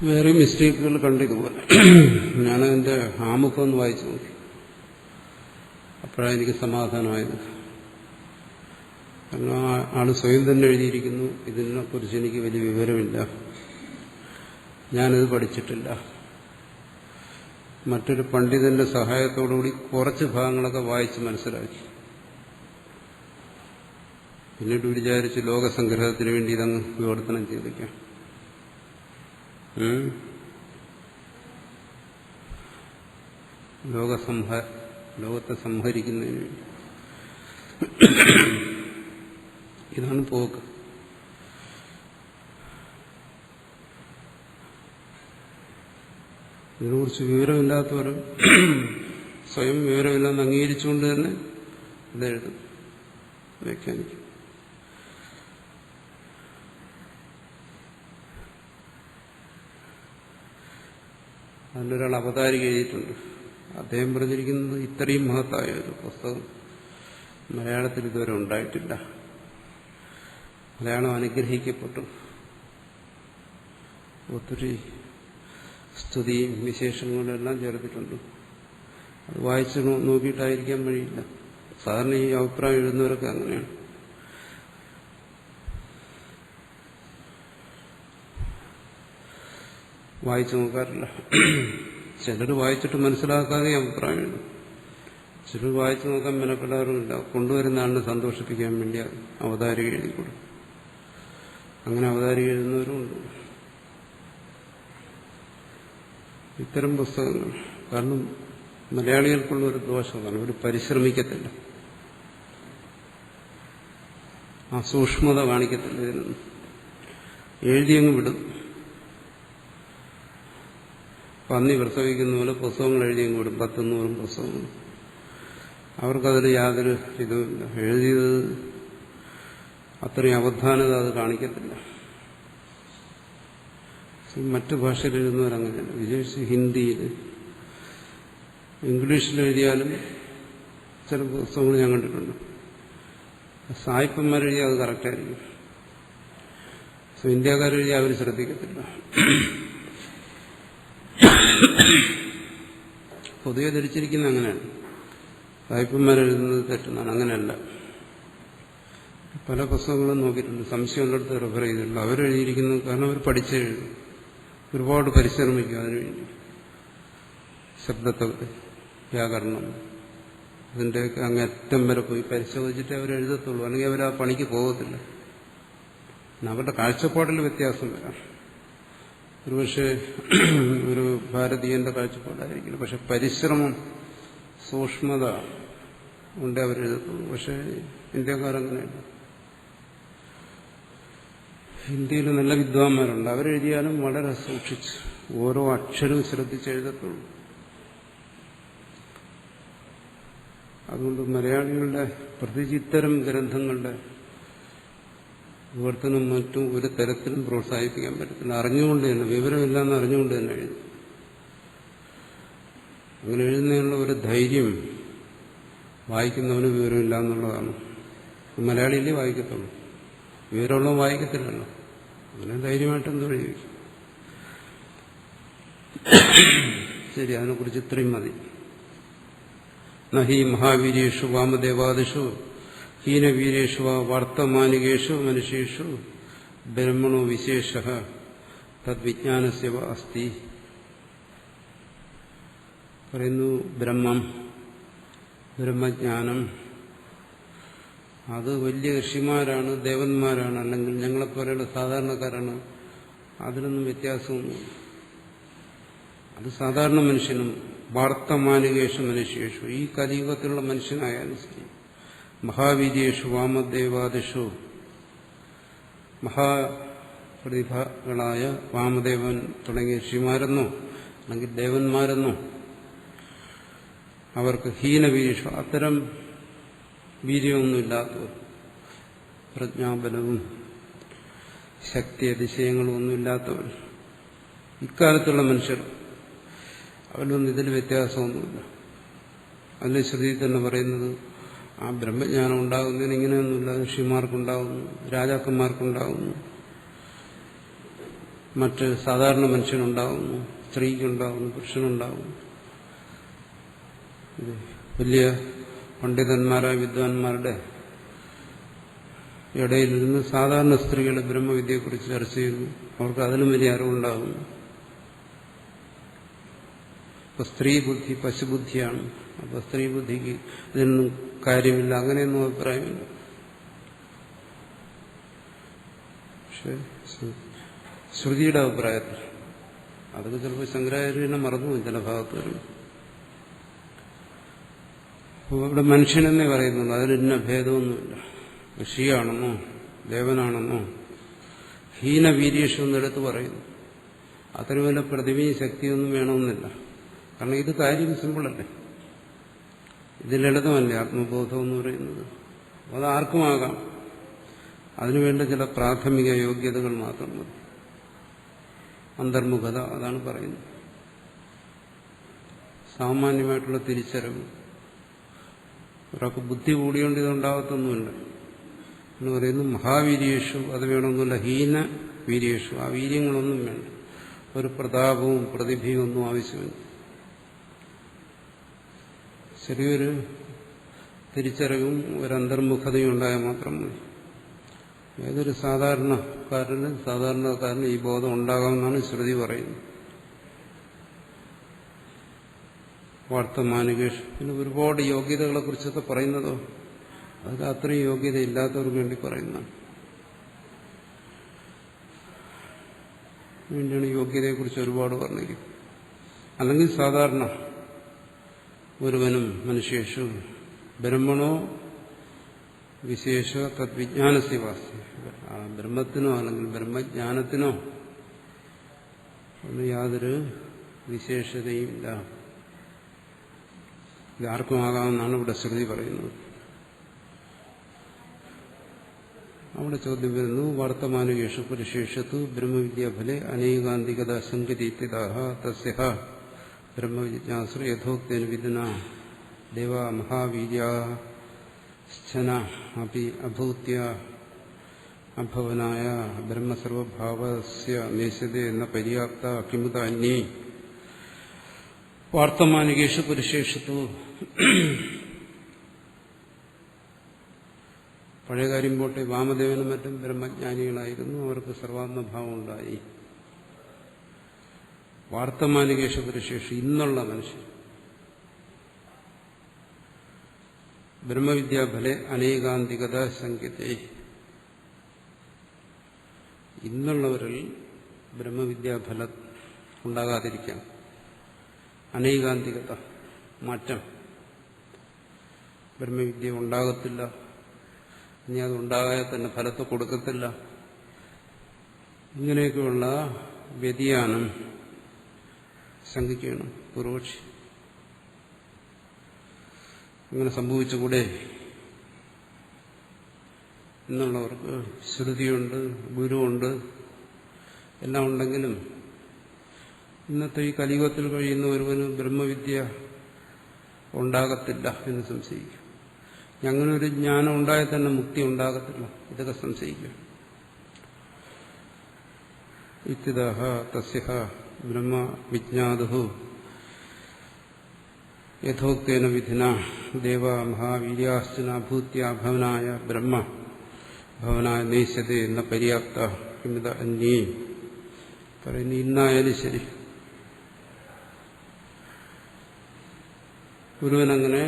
വേറെ മിസ്റ്റേക്കുകൾ കണ്ടിതുപോലെ ഞാനതിൻ്റെ ആമുഖം ഒന്ന് വായിച്ചു നോക്കി. അപ്പോഴാണ് എനിക്ക് സമാധാനമായത്. കാരണം ആള് സ്വയം തന്നെ എഴുതിയിരിക്കുന്നു, ഇതിനെക്കുറിച്ച് എനിക്ക് വലിയ വിവരമില്ല, ഞാനിത് പഠിച്ചിട്ടില്ല, മറ്റൊരു പണ്ഡിതന്റെ സഹായത്തോടുകൂടി കുറച്ച് ഭാഗങ്ങളൊക്കെ വായിച്ച് മനസ്സിലാക്കി. പിന്നീട് വിചാരിച്ച് ലോകസംഗ്രഹത്തിന് വേണ്ടി ഇതങ്ങ് വിവർത്തനം ചെയ്തേക്കാം. ലോകത്തെ സംഹരിക്കുന്നതിന് വേണ്ടി. ഇതാണ് പോക്ക്. ഇതിനെക്കുറിച്ച് വിവരമില്ലാത്തവരും സ്വയം വിവരമില്ലെന്ന് അംഗീകരിച്ചുകൊണ്ട് തന്നെ ഇതെഴുതും, വ്യാഖ്യാനിക്കും. അതിലൊരാൾ അവതാരിക എഴുതിയിട്ടുണ്ട്. അദ്ദേഹം പറഞ്ഞിരിക്കുന്നത് ഇത്രയും മഹത്തായ ഒരു പുസ്തകം മലയാളത്തിൽ ഇതുവരെ ഉണ്ടായിട്ടില്ല. മലയാളം അനുഗ്രഹിക്കപ്പെട്ടു. ഒത്തിരി സ്തുതിയും വിശേഷങ്ങളും എല്ലാം ചേർത്തിട്ടുണ്ട്. അത് വായിച്ച് നോക്കിയിട്ടായിരിക്കാൻ വഴിയില്ല. സാധാരണ ഈ അഭിപ്രായം എഴുതുന്നവരൊക്കെ അങ്ങനെയാണ്. വായിച്ചു നോക്കാറില്ല. ചിലർ വായിച്ചിട്ട് മനസ്സിലാക്കാതെ അഭിപ്രായം എഴുതും. ചിലർ വായിച്ചു നോക്കാൻ മെനക്കെടാറുമില്ല. കൊണ്ടുവരുന്ന ആളിനെ സന്തോഷിപ്പിക്കാൻ വേണ്ടി അവതാരിക എഴുതിക്കൊടുക്കും. അങ്ങനെ അവതാരിക എഴുതുന്നവരുമുണ്ട്. ഇത്തരം പുസ്തകങ്ങൾ കാരണം മലയാളികൾക്കുള്ള ഒരു ദോഷമാണ്, അവർ പരിശ്രമിക്കത്തില്ല, ആ സൂക്ഷ്മത കാണിക്കത്തില്ല. ഇതിനൊന്നും എഴുതിയങ്ങ് വിടും. പന്നി പ്രസവിക്കുന്ന പോലെ പുസ്തകങ്ങൾ എഴുതിയങ്ങ് വിടും, 10-100 പുസ്തകങ്ങൾ. അവർക്കതിൽ യാതൊരു ഇതുമില്ല. എഴുതിയത് അത്രയും അവധാനത അത് കാണിക്കത്തില്ല. മറ്റു ഭാഷയിൽ എഴുതുന്നവരങ്ങനെയല്ല. വിശേഷിച്ച് ഹിന്ദിയിൽ, ഇംഗ്ലീഷിൽ എഴുതിയാലും ചില പുസ്തകങ്ങൾ ഞാൻ കണ്ടിട്ടുണ്ട്. സായിപ്പന്മാരെഴുതിയാൽ അത് കറക്റ്റായിരിക്കും. ഇന്ത്യക്കാരെഴുതിയാൽ അവർ ശ്രദ്ധിക്കത്തില്ല. പൊതുവെ ധരിച്ചിരിക്കുന്നത് അങ്ങനെയാണ്, സായിപ്പന്മാരെഴുതുന്നത് തെറ്റുന്നതാണ്. അങ്ങനെയല്ല. പല പുസ്തകങ്ങളും നോക്കിയിട്ടുണ്ട്, സംശയമുള്ളിടത്ത് റെഫർ ചെയ്തിട്ടുണ്ട്. അവരെഴുതിയിരിക്കുന്നത് കാരണം അവർ പഠിച്ചെഴുതും, ഒരുപാട് പരിശ്രമിക്കും അതിനുവേണ്ടി. ശബ്ദത്തെ, വ്യാകരണം, അതിൻ്റെയൊക്കെ അങ്ങേറ്റം വരെ പോയി പരിശോധിച്ചിട്ട് അവരെഴുതത്തുള്ളൂ. അല്ലെങ്കിൽ അവർ ആ പണിക്ക് പോകത്തില്ല. അവരുടെ കാഴ്ചപ്പാടിൽ വ്യത്യാസം വരാം. ഒരുപക്ഷെ ഒരു ഭാരതീയന്റെ കാഴ്ചപ്പാടായിരിക്കില്ല, പക്ഷെ പരിശ്രമം, സൂക്ഷ്മത ഉണ്ട് അവരെഴുതത്തുള്ളൂ. പക്ഷെ ഇന്ത്യക്കാരങ്ങനെയല്ല. ഹിന്ദിയിൽ നല്ല വിദ്വാന്മാരുണ്ട്, അവരെഴുതിയാലും വളരെ സൂക്ഷിച്ച് ഓരോ അക്ഷരവും ശ്രദ്ധിച്ച് എഴുതത്തുള്ളൂ. അതുകൊണ്ട് മലയാളികളുടെ പ്രത്യേകിച്ച് ഇത്തരം ഗ്രന്ഥങ്ങളുടെ വിവർത്തനം മറ്റും ഒരു തരത്തിലും പ്രോത്സാഹിപ്പിക്കാൻ പറ്റത്തില്ല. അറിഞ്ഞുകൊണ്ട് തന്നെ, വിവരമില്ലാന്ന് അറിഞ്ഞുകൊണ്ട് തന്നെ എഴുതും. അങ്ങനെ എഴുതുന്നതിനുള്ള ഒരു ധൈര്യം വായിക്കുന്നവന് വിവരമില്ല എന്നുള്ളതാണ്. മലയാളിയിലേ വായിക്കത്തുള്ളൂ, വിവരമുള്ളവൻ വായിക്കത്തില്ലല്ലോ. അങ്ങനെ ധൈര്യമായിട്ടെന്തോ എഴുതി. ശരി, അതിനെക്കുറിച്ച് ഇത്രയും മതി. നഹി മഹാവീരേഷു വാമദേവാദിഷു ഹീനവീരേഷു വർത്തമാനികേഷു മനുഷ്യേഷു ബ്രഹ്മണോ വിശേഷ തദ്വിജ്ഞാനസ്യ അസ്തി. പറയുന്നു, ബ്രഹ്മം, ബ്രഹ്മജ്ഞാനം അത് വലിയ ഋഷിമാരാണ്, ദേവന്മാരാണ്, അല്ലെങ്കിൽ ഞങ്ങളെപ്പോലെയുള്ള സാധാരണക്കാരാണ്, അതിനൊന്നും വ്യത്യാസമൊന്നുമില്ല. അത് സാധാരണ മനുഷ്യനും വാർത്തമാനികേഷു മനുഷ്യേഷു, ഈ കലിയുഗത്തിലുള്ള മനുഷ്യനായാലും ശരി, മഹാവീര്യേഷു വാമദേവാദിഷു, മഹാപ്രതിഭകളായ വാമദേവൻ തുടങ്ങിയ ഋഷിമാരെന്നോ അല്ലെങ്കിൽ ദേവന്മാരെന്നോ അവർക്ക് ഹീനവീരേഷു, അത്തരം വീര്യമൊന്നുമില്ലാത്തവർ, പ്രജ്ഞാബലവും ശക്തി അതിശയങ്ങളും ഒന്നുമില്ലാത്തവർ, ഇക്കാലത്തുള്ള മനുഷ്യർ, അവരൊന്നും ഇതിൽ വ്യത്യാസമൊന്നുമില്ല. അതിൽ ശ്രുതി തന്നെ പറയുന്നത് ആ ബ്രഹ്മജ്ഞാനം ഉണ്ടാകുന്നതിന് ഇങ്ങനെയൊന്നുമില്ല. ഋഷിമാർക്കുണ്ടാകുന്നു, രാജാക്കന്മാർക്കുണ്ടാകുന്നു, മറ്റ് സാധാരണ മനുഷ്യനുണ്ടാകുന്നു, സ്ത്രീക്കുണ്ടാകുന്നു, പുരുഷനുണ്ടാകുന്നു. വലിയ പണ്ഡിതന്മാരായ വിദ്വാൻമാരുടെ ഇടയിലിരുന്ന് സാധാരണ സ്ത്രീകൾ ബ്രഹ്മവിദ്യയെക്കുറിച്ച് ചർച്ച ചെയ്യുന്നു. അവർക്ക് അതിലും വലിയ അറിവുണ്ടാകുന്നു. ഇപ്പൊ സ്ത്രീ ബുദ്ധി പശുബുദ്ധിയാണ്. അപ്പൊ സ്ത്രീ ബുദ്ധിക്ക് ഇതിനൊന്നും കാര്യമില്ല, അങ്ങനെയൊന്നും അഭിപ്രായമില്ല. പക്ഷെ ശ്രുതിയുടെ അഭിപ്രായത്തിൽ അതൊക്കെ ചിലപ്പോൾ ശങ്കരാചാര്യനെ മറന്നു ചില ഭാഗത്ത് വരും. ഇവിടെ മനുഷ്യനെന്നേ പറയുന്നുള്ളൂ, അതിലിന്ന ഭേദമൊന്നുമില്ല. ഋഷിയാണെന്നോ ദേവനാണെന്നോ ഹീനവീര്യേഷം എന്നെടുത്ത് പറയുന്നു. അത്ര വല്ല പ്രതിമയും ശക്തിയൊന്നും വേണമെന്നില്ല. കാരണം ഇത് കാര്യം സിമ്പിളല്ലേ, ഇത് ലളിതമല്ലേ ആത്മബോധം എന്ന് പറയുന്നത്. അത് ആർക്കുമാകാം. അതിനുവേണ്ട ചില പ്രാഥമിക യോഗ്യതകൾ മാത്രം മതി. അന്തർമുഖത, അതാണ് പറയുന്നത്. സാമാന്യമായിട്ടുള്ള തിരിച്ചറിവ്. ഒരാൾക്ക് ബുദ്ധി കൂടിയോണ്ട് ഇതുണ്ടാകത്തൊന്നുമില്ല എന്ന് പറയുന്നു. മഹാവീര്യേഷു, അത് വേണമെന്നില്ല. ഹീന വീര്യേഷു, ആ വീര്യങ്ങളൊന്നും വേണ്ട. ഒരു പ്രതാപവും പ്രതിഭയും ഒന്നും ആവശ്യമില്ല. ചെറിയൊരു തിരിച്ചറിവും ഒരു അന്തർമുഖതയും ഉണ്ടായാൽ മാത്രം മതി. ഏതൊരു സാധാരണക്കാരന് ഈ ബോധം ഉണ്ടാകാമെന്നാണ് ശ്രുതി പറയുന്നത്. വാർത്തമാനികേഷ്, പിന്നെ ഒരുപാട് യോഗ്യതകളെ കുറിച്ചൊക്കെ പറയുന്നതോ അത് അത്രയും യോഗ്യത ഇല്ലാത്തവർക്ക് വേണ്ടി പറയുന്നതാണ്. വേണ്ടിയാണ് യോഗ്യതയെക്കുറിച്ച് ഒരുപാട് പറഞ്ഞിരിക്കുന്നത്. അല്ലെങ്കിൽ സാധാരണ ഒരുവനും മനുഷ്യേഷു ബ്രഹ്മണോ വിശേഷ തദ്വിജ്ഞാനസ്യവാസ്യ, ആ ബ്രഹ്മത്തിനോ അല്ലെങ്കിൽ ബ്രഹ്മജ്ഞാനത്തിനോ ഒന്നും യാതൊരു വിശേഷതയും ഇല്ല. ഇതാർക്കുമാകാമെന്നാണ് ഇവിടെ ശ്രുതി പറയുന്നത്. അവിടെ ചോദ്യം വരുന്നു, വർത്തമാനേഷു പുരുഷേഷത്തു ബ്രഹ്മവിദ്യാഫലെ അനേകാന്തികത സംഗതീത്യതാഹ തസ്യ ബ്രഹ്മവിജ്ഞാസു യഥോക്തേന വിദുന ദേവ മഹാവീര്യാശ്ചന അപി അഭൂത്യ അഭവനായ ബ്രഹ്മസർവഭാവസ്യ നേശ്യതേ എന്ന പര്യാപ്ത കിമുത അന്യേ വാർത്തമാനികേഷു പുരുഷേഷത്തു. പഴയ കാര്യം പോട്ടെ, വാമദേവനും മറ്റും ബ്രഹ്മജ്ഞാനികളായിരുന്നു, അവർക്ക് സർവാത്മഭാവം ഉണ്ടായി. വാർത്തമാനികേഷു പുരുഷേഷു, ഇന്നുള്ള മനുഷ്യൻ ബ്രഹ്മവിദ്യാഫലെ അനേകാന്തികത ശങ്കിതേ, ഇന്നുള്ളവരിൽ ബ്രഹ്മവിദ്യാഫലം ഉണ്ടാകാതിരിക്കാം. അനേകാന്തികത, മാറ്റം, ബ്രഹ്മവിദ്യ ഉണ്ടാകത്തില്ല, ഇനി അതുണ്ടാകാതെ തന്നെ ഫലത്തെ കൊടുക്കത്തില്ല, ഇങ്ങനെയൊക്കെയുള്ള വ്യതിയാനം ശങ്കിക്കണം പൂർവക്ഷി. അങ്ങനെ സംഭവിച്ചുകൂടെ? എന്നുള്ളവർക്ക് ശ്രുതിയുണ്ട്, ഗുരുവുണ്ട്, എല്ലാം ഉണ്ടെങ്കിലും ഇന്നത്തെ ഈ കലിയുഗത്തിൽ കഴിയുന്ന ഒരുവന് ബ്രഹ്മവിദ്യ ഉണ്ടാകത്തില്ല എന്ന് സംശയിക്കും. അങ്ങനെ ഒരു ജ്ഞാനം ഉണ്ടായാൽ തന്നെ മുക്തി ഉണ്ടാകത്തില്ല, ഇതൊക്കെ സംശയിക്കും. ഇത്യതഃ തസ്യ ബ്രഹ്മവിജ്ഞാതുഃ യഥോക്തേന വിധിന ദേവ മഹാവീര്യാശ്ചന ഭൂത്യ ഭവനായ ബ്രഹ്മ ഭവനായ നേശ്യതേ എന്ന പര്യാപ്ത കിമിത അന്യേ പറയുന്നു. ഇന്നായാലും ശരി, ഒരുവനങ്ങനെ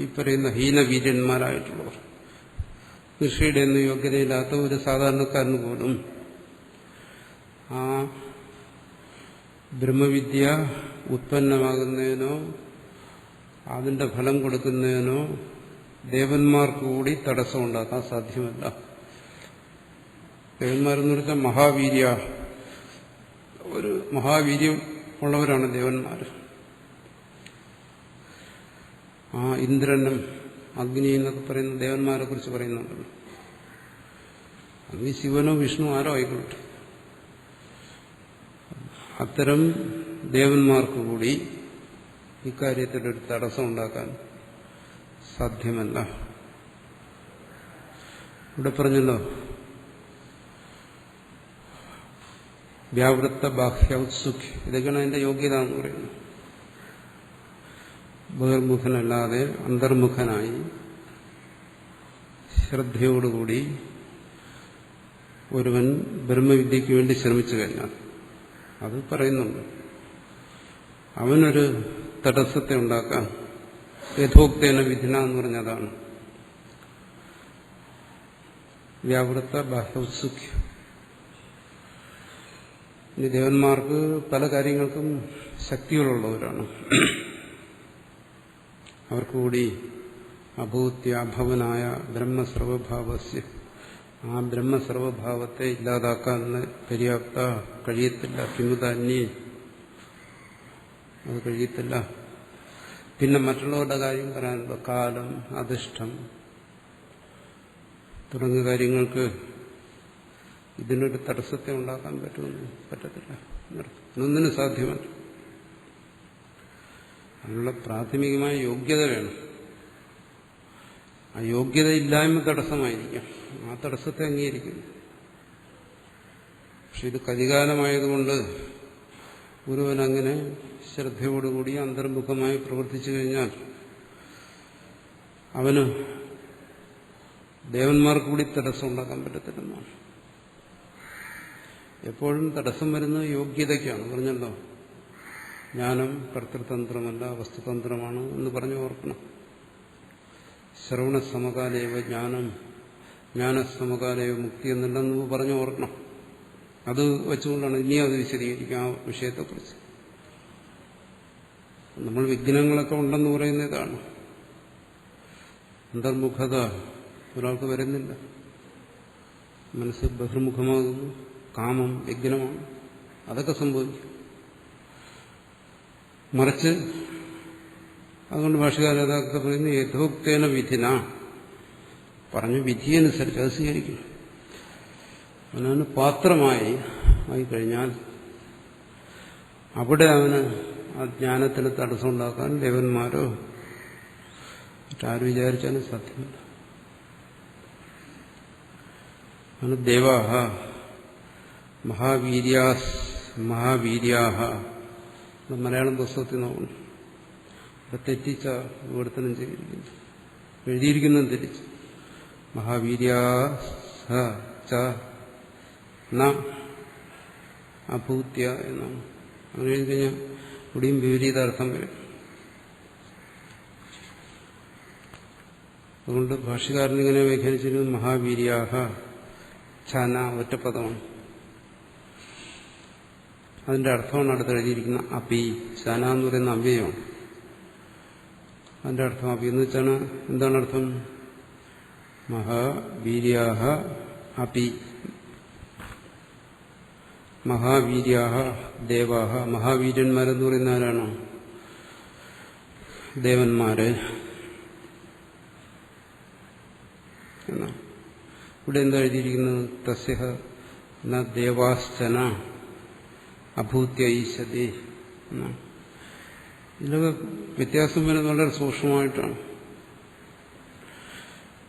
ഈ പറയുന്ന ഹീനവീര്യന്മാരായിട്ടുള്ളവർ, ഋഷിയുടെ ഒന്നും യോഗ്യതയില്ലാത്ത ഒരു സാധാരണക്കാരന് പോലും ആ ബ്രഹ്മവിദ്യ ഉത്പന്നമാകുന്നതിനോ അതിന്റെ ഫലം കൊടുക്കുന്നതിനോ ദേവന്മാർക്ക് കൂടി തടസ്സം ഉണ്ടാക്കാൻ സാധ്യമല്ല. ദേവന്മാരെന്ന് വെച്ചാൽ മഹാവീര്യ, ഒരു മഹാവീര്യം ഉള്ളവരാണ് ദേവന്മാർ. ആ ഇന്ദ്രനും അഗ്നി എന്നൊക്കെ പറയുന്ന ദേവന്മാരെ കുറിച്ച് പറയുന്നുണ്ടല്ലോ. അഗ്നി ശിവനോ വിഷ്ണു ആരോ ആയിക്കോട്ടെ, അത്തരം ദേവന്മാർക്ക് കൂടി ഇക്കാര്യത്തിലൊരു തടസ്സം ഉണ്ടാക്കാൻ സാധ്യമല്ല. ഇവിടെ പറഞ്ഞല്ലോ, വ്യാവൃത്ത ബാഹ്യൗത്സുഖ്യം, ഇതൊക്കെയാണ് അതിന്റെ യോഗ്യത എന്ന് പറയുന്നത്. ബഹിർമുഖനല്ലാതെ അന്തർമുഖനായി ശ്രദ്ധയോടുകൂടി ഒരുവൻ ബ്രഹ്മവിദ്യയ്ക്ക് വേണ്ടി ശ്രമിച്ചു കഴിഞ്ഞാൽ, അത് പറയുന്നുണ്ട്, അവനൊരു തടസ്സത്തെ ഉണ്ടാക്കാൻ യഥോക്തേന വിധിന എന്ന് പറഞ്ഞതാണ് വ്യാവൃത്ത ബാഹ്യോത്സുഖ്യം. ഇനി ദേവന്മാർക്ക് പല കാര്യങ്ങൾക്കും ശക്തികളുള്ളവരാണ്. അവർക്ക് കൂടി അഭൂത്യാഭവനായ ബ്രഹ്മസർവഭാവസ്യ ആ ബ്രഹ്മസർവഭാവത്തെ ഇല്ലാതാക്കാൻ പര്യാപ്ത കഴിയത്തില്ല. കിമുതാന്യേ അത് കഴിയത്തില്ല. പിന്നെ മറ്റുള്ളവരുടെ കാര്യം പറയാനുള്ള കാലം, അധിഷ്ഠം തുടങ്ങിയ കാര്യങ്ങൾക്ക് ഇതിനൊരു തടസ്സത്തെ ഉണ്ടാക്കാൻ പറ്റത്തില്ല. ഒന്നിനും സാധ്യമല്ല. അതിനുള്ള പ്രാഥമികമായ യോഗ്യത വേണം. ആ യോഗ്യതയില്ലായ്മ തടസ്സമായിരിക്കാം. ആ തടസ്സത്തെ അംഗീകരിക്കുന്നു. പക്ഷെ ഇത് കലികാലമായതുകൊണ്ട് ഒരുവനങ്ങനെ ശ്രദ്ധയോടുകൂടി അന്തർമുഖമായി പ്രവർത്തിച്ചു കഴിഞ്ഞാൽ അവന് ദേവന്മാർക്ക് കൂടി തടസ്സം ഉണ്ടാക്കാൻ പറ്റത്തില്ലെന്നാണ്. എപ്പോഴും തടസ്സം വരുന്നത് യോഗ്യതയ്ക്കാണ്. പറഞ്ഞല്ലോ, ജ്ഞാനം കർത്തൃതന്ത്രമല്ല വസ്തുതന്ത്രമാണ് എന്ന് പറഞ്ഞു ഓർക്കണം. ശ്രവണസമകാലേവ ജ്ഞാനം, ജ്ഞാനസമകാലേവ മുക്തി എന്നുണ്ടെന്ന് പറഞ്ഞു ഓർക്കണം. അത് വെച്ചുകൊണ്ടാണ് ഇനിയും അത് വിശദീകരിക്കുക ആ വിഷയത്തെക്കുറിച്ച്. നമ്മൾ വിഘ്നങ്ങളൊക്കെ ഉണ്ടെന്ന് പറയുന്ന ഇതാണ്. അന്തർമുഖത ഒരാൾക്ക് വരുന്നില്ല. മനസ്സ് ബഹിർമുഖമാകുന്നു. കാമം വിഘ്നമാണ്. അതൊക്കെ സംഭവിക്കും. മറിച്ച് അതുകൊണ്ട് ഭാഷകാരൻ അതൊക്കെ പറയുന്നു യഥോക്തേന വിധിന പറഞ്ഞു വിധിയനുസരിച്ച് അത് സ്വീകരിക്കും. അവനവന് പാത്രമായി ആയിക്കഴിഞ്ഞാൽ അവിടെ അവന് ആ ജ്ഞാനത്തിന് തടസ്സമുണ്ടാക്കാൻ ദേവന്മാരോ മറ്റാരും വിചാരിച്ചാലും സാധ്യമല്ല. അവന് ദേവാഹ മഹാവീര്യാഹ മലയാളം പുസ്തകത്തിൽ നോക്കണം. അത് തെറ്റിച്ച വിവർത്തനം ചെയ്തിരിക്കുന്നു. എഴുതിയിരിക്കുന്നത് തെറ്റിച്ച് മഹാവീര്യാഹ അഭൂത്യ എന്നാണ്. അങ്ങനെ എഴുതി കഴിഞ്ഞാൽ ഇവിടെയും വിപരീതാർത്ഥം വരും. അതുകൊണ്ട് ഭാഷ്യകാരൻ ഇങ്ങനെ വ്യാഖ്യാനിച്ചിരുന്നത് മഹാവീര്യാഹ ഛന ഒറ്റപ്പദമാണ്. അതിന്റെ അർത്ഥമാണ് അടുത്ത് എഴുതിയിരിക്കുന്ന അപി. ഛന എന്ന് പറയുന്ന അവ്യയമാണ്. അതിന്റെ അർത്ഥം അപി എന്ന് വെച്ചാണ് എന്താണ് അർത്ഥം? മഹാവീര്യാഹ അപി. മഹാവീര്യാഹ ദേവാഹ. മഹാവീര്യന്മാരെന്ന് പറയുന്ന ആരാണ്? ദേവന്മാര് എന്നാണ്. ഇവിടെ എന്താ എഴുതിയിരിക്കുന്നത്? തസ്യഹ ന ദേവാശ്ചന അഭൂത്യ ഈശതി എന്നാണ്. ഇതിലൊക്കെ വ്യത്യാസം വരുന്നത് വളരെ സൂക്ഷ്മമായിട്ടാണ്.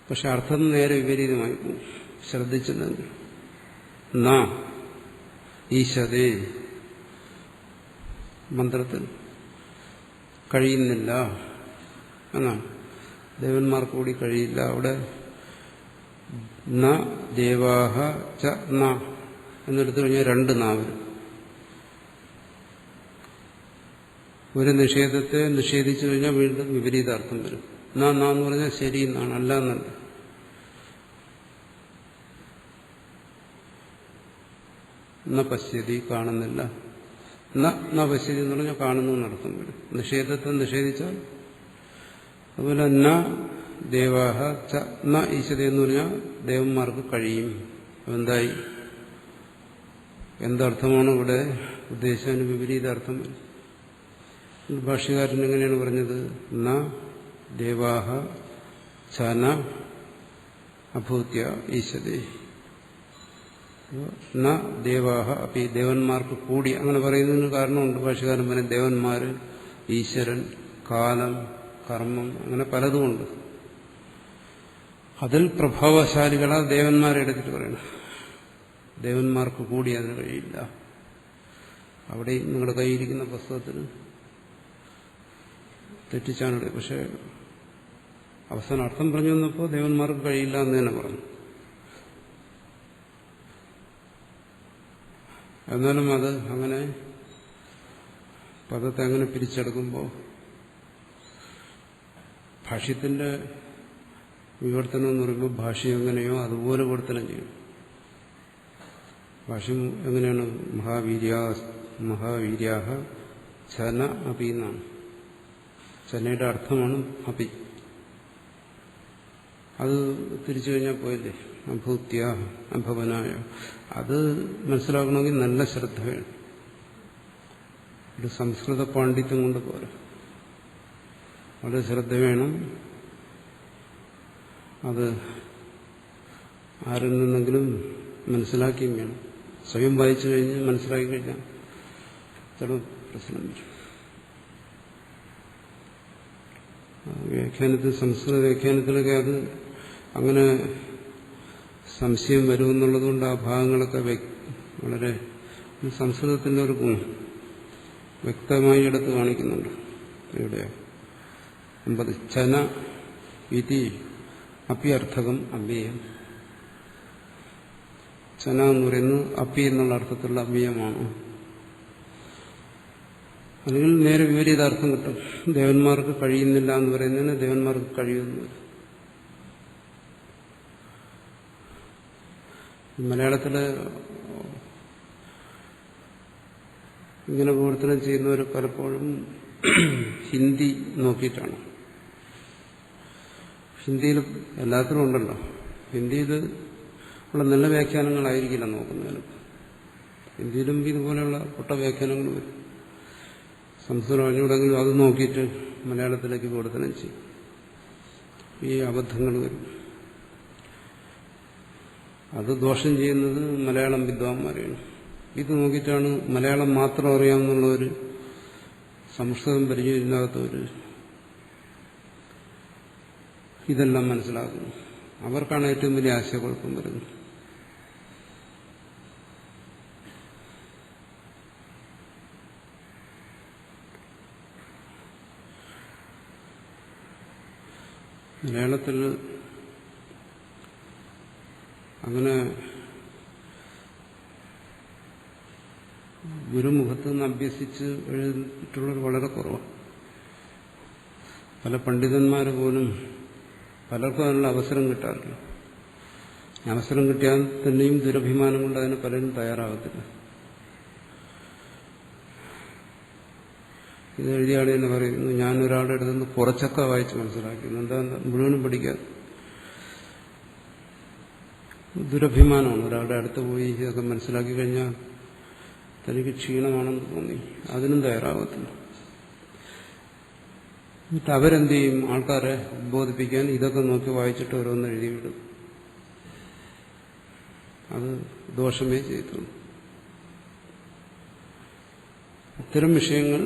പക്ഷെ അർത്ഥം നേരെ വിപരീതമായി പോകും ശ്രദ്ധിച്ചില്ലെങ്കിൽ. ന ഈശതേ മന്ത്രത്തിൽ കഴിയുന്നില്ല എന്നാണ്. ദേവന്മാർക്ക് കൂടി കഴിയില്ല. അവിടെ ന ദേവാഹ ച ന എന്നെടുത്തു കഴിഞ്ഞാൽ രണ്ട് നാ വരും. ഒരു നിഷേധത്തെ നിഷേധിച്ചു കഴിഞ്ഞാൽ വീണ്ടും വിപരീതാർത്ഥം വരും. ന എന്ന് പറഞ്ഞാൽ ശരി എന്നാണ്, അല്ല എന്നല്ല. ന പശ്യതി കാണുന്നില്ല. ന പശ്യതി എന്ന് പറഞ്ഞാൽ കാണുന്നു എന്നർത്ഥം വരും. നിഷേധത്തെ നിഷേധിച്ചാൽ അതുപോലെ ന ദേവാഹ ച ന ഈശ്വര എന്ന് പറഞ്ഞാൽ ദേവന്മാർക്ക് കഴിയും. എന്തായി? എന്തർത്ഥമാണ് ഇവിടെ ഉദ്ദേശിച്ചതിന് വിപരീതാർത്ഥം വരും. ഭാഷ്യകാരൻ എങ്ങനെയാണ് പറഞ്ഞത്? ന ദേവാഹ ച ന അഭൂത്യ ഈശ്വരേ. ന ദേവാഹ അപ്പി ദേവന്മാർക്ക് കൂടി. അങ്ങനെ പറയുന്നതിന് കാരണമുണ്ട്. ഭാഷ്യകാരൻ പറയും ദേവന്മാര്, ഈശ്വരൻ, കാലം, കർമ്മം, അങ്ങനെ പലതുമുണ്ട്. അതിൽ പ്രഭാവശാലികളാ ദേവന്മാരെ എടുത്തിട്ട് പറയണം. ദേവന്മാർക്ക് കൂടി അതിന് കഴിയില്ല. അവിടെ നിങ്ങളുടെ കയ്യിരിക്കുന്ന പുസ്തകത്തിന് തെറ്റിച്ചാണ്. പക്ഷെ അവസാനം അർത്ഥം പറഞ്ഞു വന്നപ്പോൾ ദേവന്മാർക്ക് കഴിയില്ല എന്ന് തന്നെ പറഞ്ഞു. എന്നാലും അത് അങ്ങനെ പദത്തെ അങ്ങനെ പിരിച്ചെടുക്കുമ്പോൾ ഭാഷ്യത്തിന്റെ വിവർത്തനം എന്ന് പറയുമ്പോൾ ഭാഷ്യം എങ്ങനെയോ അതുപോലെ വിവർത്തനം ചെയ്യും. ഭാഷ്യം എങ്ങനെയാണ്? മഹാവീര്യാഹ ചന അപി എന്നാണ്. ചനയുടെ അർത്ഥമാണ് അപി. അത് തിരിച്ചു കഴിഞ്ഞാൽ പോയല്ലേ? അഭൂത്യ അഭവനായ. അത് മനസ്സിലാക്കണമെങ്കിൽ നല്ല ശ്രദ്ധ വേണം. ഒരു സംസ്കൃത പാണ്ഡിത്യം കൊണ്ട് പോരാ, വളരെ ശ്രദ്ധ വേണം. അത് ആരിൽ നിന്നെങ്കിലും മനസ്സിലാക്കിയും വേണം. സ്വയം വായിച്ചു കഴിഞ്ഞ് മനസ്സിലാക്കി കഴിഞ്ഞാൽ ചില പ്രശ്നം വരും. വ്യാഖ്യാനത്തിൽ, സംസ്കൃത വ്യാഖ്യാനത്തിലൊക്കെ അത് അങ്ങനെ സംശയം വരുമെന്നുള്ളതുകൊണ്ട് ആ ഭാഗങ്ങളൊക്കെ വളരെ സംസ്കൃതത്തിന്റെ ഒരു ഗുണം വ്യക്തമായി എടുത്ത് കാണിക്കുന്നുണ്ട്. ഇവിടെ 50 ചന ഇതി അപ്യർത്ഥകം അവ്യയം. ചന എന്ന് പറയുന്നത് അപ്പി എന്നുള്ള അർത്ഥത്തിലുള്ള അവ്യയമാണ്. അല്ലെങ്കിൽ നേരെ വിപരീത അർത്ഥം കിട്ടും. ദേവന്മാർക്ക് കഴിയുന്നില്ല എന്ന് പറയുന്നതിന് ദേവന്മാർക്ക് കഴിയുന്നു. മലയാളത്തില് ഇങ്ങനെ പ്രവർത്തനം ചെയ്യുന്നവർ പലപ്പോഴും ഹിന്ദി നോക്കിയിട്ടാണ്. ഹിന്ദിയിൽ എല്ലാത്തിനും ഉണ്ടല്ലോ. ഹിന്ദിയിൽ ഉള്ള നല്ല വ്യാഖ്യാനങ്ങളായിരിക്കില്ല നോക്കുന്നതിന്. ഹിന്ദിയിലും ഇതുപോലെയുള്ള പൊട്ട വ്യാഖ്യാനങ്ങൾ വരും. സംസ്കൃതം അറിഞ്ഞുകൂടെങ്കിലും അത് നോക്കിയിട്ട് മലയാളത്തിലേക്ക് പ്രവർത്തനം ചെയ്യും. ഈ അബദ്ധങ്ങൾ വരും. അത് ദോഷം ചെയ്യുന്നത് മലയാളം വിദ്വാൻമാരെയാണ്. ഇത് നോക്കിയിട്ടാണ് മലയാളം മാത്രം അറിയാമെന്നുള്ളവർ, സംസ്കൃതം പരിചയമില്ലാത്തവർ ഇതെല്ലാം മനസ്സിലാക്കുന്നു. അവർക്കാണ് ഏറ്റവും വലിയ ആശയക്കുഴപ്പം വരുന്നത്. മലയാളത്തിൽ അങ്ങനെ ഗുരുമുഖത്ത് നിന്ന് അഭ്യസിച്ച് എഴുതിയിട്ടുള്ളവർ വളരെ കുറവാണ്. പല പണ്ഡിതന്മാർ പോലും പലർക്കും അതിനുള്ള അവസരം കിട്ടാറില്ല. അവസരം കിട്ടിയാൽ തന്നെയും ദുരഭിമാനം കൊണ്ട് അതിന് പലരും തയ്യാറാകത്തില്ല. ഇത് എഴുതിയ ആളെ എന്ന് പറയുന്നു, ഞാനൊരാളുടെ അടുത്ത് നിന്ന് കുറച്ചൊക്കെ വായിച്ച് മനസ്സിലാക്കുന്നു, എന്താ മുഴുവനും പഠിക്കാൻ. ദുരഭിമാനമാണ്. ഒരാളുടെ അടുത്ത് പോയി ഇതൊക്കെ മനസ്സിലാക്കി കഴിഞ്ഞാൽ തനിക്ക് ക്ഷീണമാണെന്ന് തോന്നി അതിനും തയ്യാറാകത്തില്ല. എന്നിട്ട് അവരെന്ത് ചെയ്യും? ആൾക്കാരെ ബോധിപ്പിക്കാൻ ഇതൊക്കെ നോക്കി വായിച്ചിട്ട് ഓരോന്ന് എഴുതിവിടും. അത് ദോഷമേ ചെയ്തുള്ളൂ. ഇത്തരം വിഷയങ്ങൾ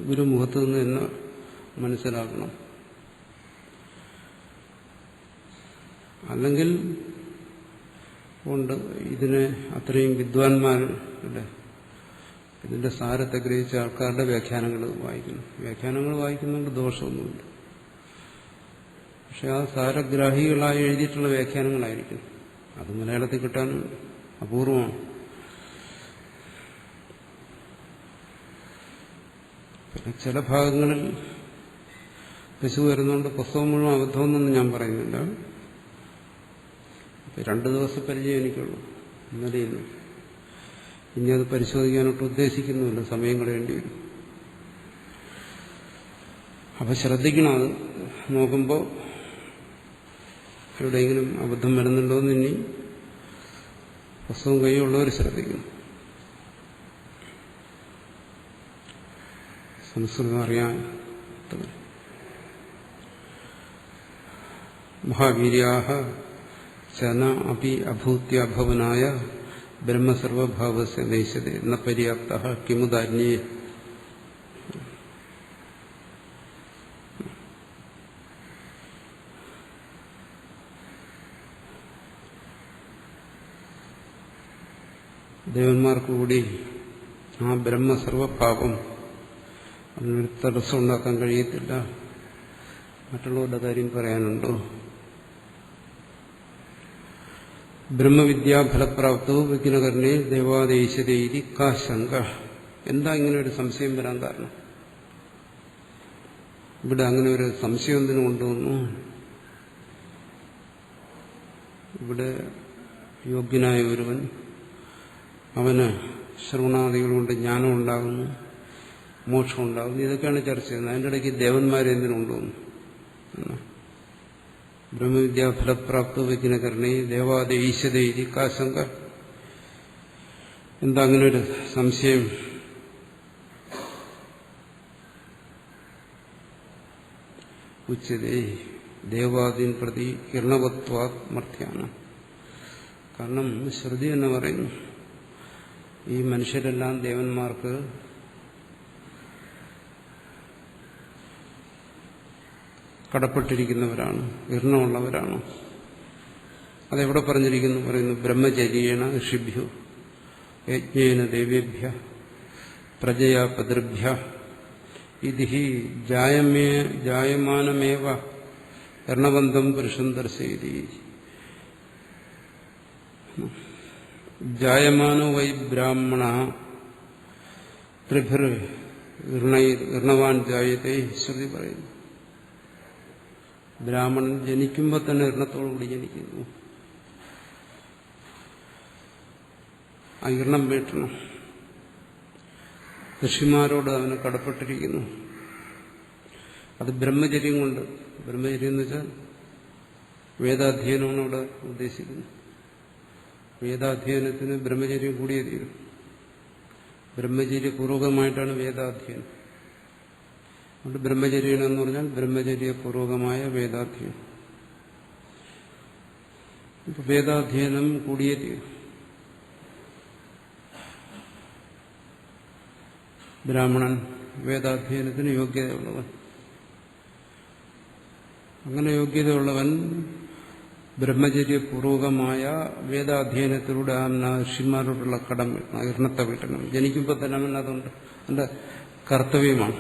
ഗുരുമുഖത്ത് നിന്ന് എന്ന് മനസ്സിലാക്കണം. അല്ലെങ്കിൽ കൊണ്ട് ഇതിനെ അത്രയും വിദ്വാൻമാരുടെ ഇതിന്റെ സാരത്തെ ഗ്രഹിച്ച ആൾക്കാരുടെ വ്യാഖ്യാനങ്ങൾ വായിക്കണം. വ്യാഖ്യാനങ്ങൾ വായിക്കുന്നുണ്ട്, ദോഷമൊന്നുമില്ല. പക്ഷെ ആ സാരഗ്രാഹികളായി എഴുതിയിട്ടുള്ള വ്യാഖ്യാനങ്ങളായിരിക്കും. അത് മലയാളത്തിൽ കിട്ടാൻ അപൂർവമാണ്. പിന്നെ ചില ഭാഗങ്ങളിൽ പശു വരുന്നതുകൊണ്ട് പുസ്തകം മുഴുവൻ അബദ്ധമെന്നൊന്നും ഞാൻ പറയുന്നില്ല. 2 ദിവസം പരിചയം എനിക്കുള്ളൂ, ഇന്നലെ ഇന്ന്. ഇനി അത് പരിശോധിക്കാനോട്ട് ഉദ്ദേശിക്കുന്നുമില്ല, സമയം കളയേണ്ടി വരും. അപ്പൊ ശ്രദ്ധിക്കണം. അത് നോക്കുമ്പോൾ എവിടെയെങ്കിലും അബദ്ധം വരുന്നുണ്ടോയെന്ന് ഇനി പുസ്തകം കൈയുള്ളവർ ശ്രദ്ധിക്കണം. സംസ്കൃതം അറിയാൻ മഹാവീര്യാഹ ചന അപി അഭൂത്യ ഭവനായ ബ്രഹ്മസർവഭാവസ്യ നൈഷ്യതേ ന പര്യാപ്തഃ കിമുദാന്യേ. ദേവന്മാർക്ക് കൂടി ആ ബ്രഹ്മസർവഭാവം അതിനൊരു തടസ്സം ഉണ്ടാക്കാൻ കഴിയത്തില്ല. മറ്റുള്ളവരുടെ കാര്യം പറയാനുണ്ടോ? ബ്രഹ്മവിദ്യാഫലപ്രാപ്തോ വിഘ്നകർണേ ദേവാദേശതേരി കാ ശങ്ക. എന്താ ഇങ്ങനെ ഒരു സംശയം വരാൻ കാരണം? ഇവിടെ അങ്ങനെ ഒരു സംശയം എന്തിനു കൊണ്ടുവന്നു? ഇവിടെ യോഗ്യനായ ഒരുവൻ, അവന് ശ്രവണാദികൾ കൊണ്ട് ജ്ഞാനം ഉണ്ടാകുന്നു, മോക്ഷം ഉണ്ടാകുന്നു, ഇതൊക്കെയാണ് ചർച്ച ചെയ്യുന്നത്. അതിൻ്റെ ഇടയ്ക്ക് ദേവന്മാരെ എന്തിനുകൊണ്ടുവന്നു? ബ്രഹ്മവിദ്യാഫലപ്രാപ്ത വിജ്ഞകരണി ദേവാദി ഈശ്വരൈതി കാശങ്ക. എന്താ അങ്ങനെ ഒരു സംശയം? ഉച്ചതേ ദേവാദീൻ പ്രതി കിരണവത്വാത്മർത്യാണ്. കാരണം ശ്രുതി എന്ന് പറയുന്നു, ഈ മനുഷ്യരെല്ലാം ദേവന്മാർക്ക് കടപ്പെട്ടിരിക്കുന്നവരാണ്, കിരണമുള്ളവരാണ്. അതെവിടെ പറഞ്ഞിരിക്കുന്നു? പറയുന്നു ബ്രഹ്മചര്യേണ ഋഷിഭ്യോ യജ്ഞേന ദേവേഭ്യ പ്രജയാ പതൃഭ്യ ഇതി ജായമാനമേവ കർണബന്ധം പുരുഷം ദർശയതി. ജായമാനോ വൈ ബ്രാഹ്മണ ഋണവാൻ ജായത്തെ ശ്രുതി പറയുന്നു. ബ്രാഹ്മണൻ ജനിക്കുമ്പോൾ തന്നെ ഋണത്തോടുകൂടി ജനിക്കുന്നു. ആ ഋണം വീട്ടണം. ഋഷിമാരോട് അവന് കടപ്പെട്ടിരിക്കുന്നു. അത് ബ്രഹ്മചര്യം കൊണ്ട്. ബ്രഹ്മചര്യം എന്ന് വെച്ചാൽ വേദാധ്യയനമാണ് ഇവിടെ ഉദ്ദേശിക്കുന്നത്. വേദാധ്യയനത്തിന് ബ്രഹ്മചര്യം കൂടിയേ തീരും. ബ്രഹ്മചര്യപൂർവകമായിട്ടാണ് വേദാധ്യയനം. അതുകൊണ്ട് ബ്രഹ്മചര്യം എന്ന് പറഞ്ഞാൽ ബ്രഹ്മചര്യപൂർവകമായ വേദാധ്യയനം. ഇപ്പൊ വേദാധ്യയനം കൂടിയേ തീരും. ബ്രാഹ്മണൻ വേദാധ്യയനത്തിന് യോഗ്യതയുള്ളവൻ. അങ്ങനെ യോഗ്യതയുള്ളവൻ ബ്രഹ്മചര്യപൂർവകമായ വേദാധ്യയനത്തിലൂടെ അവൻ ഋഷിമാരോടുള്ള കടം ഋണത്തെ വീട്ടണം. ജനിക്കുമ്പോൾ തന്നെ അവൻ അതുകൊണ്ട് അവന്റെ കർത്തവ്യമാണ്.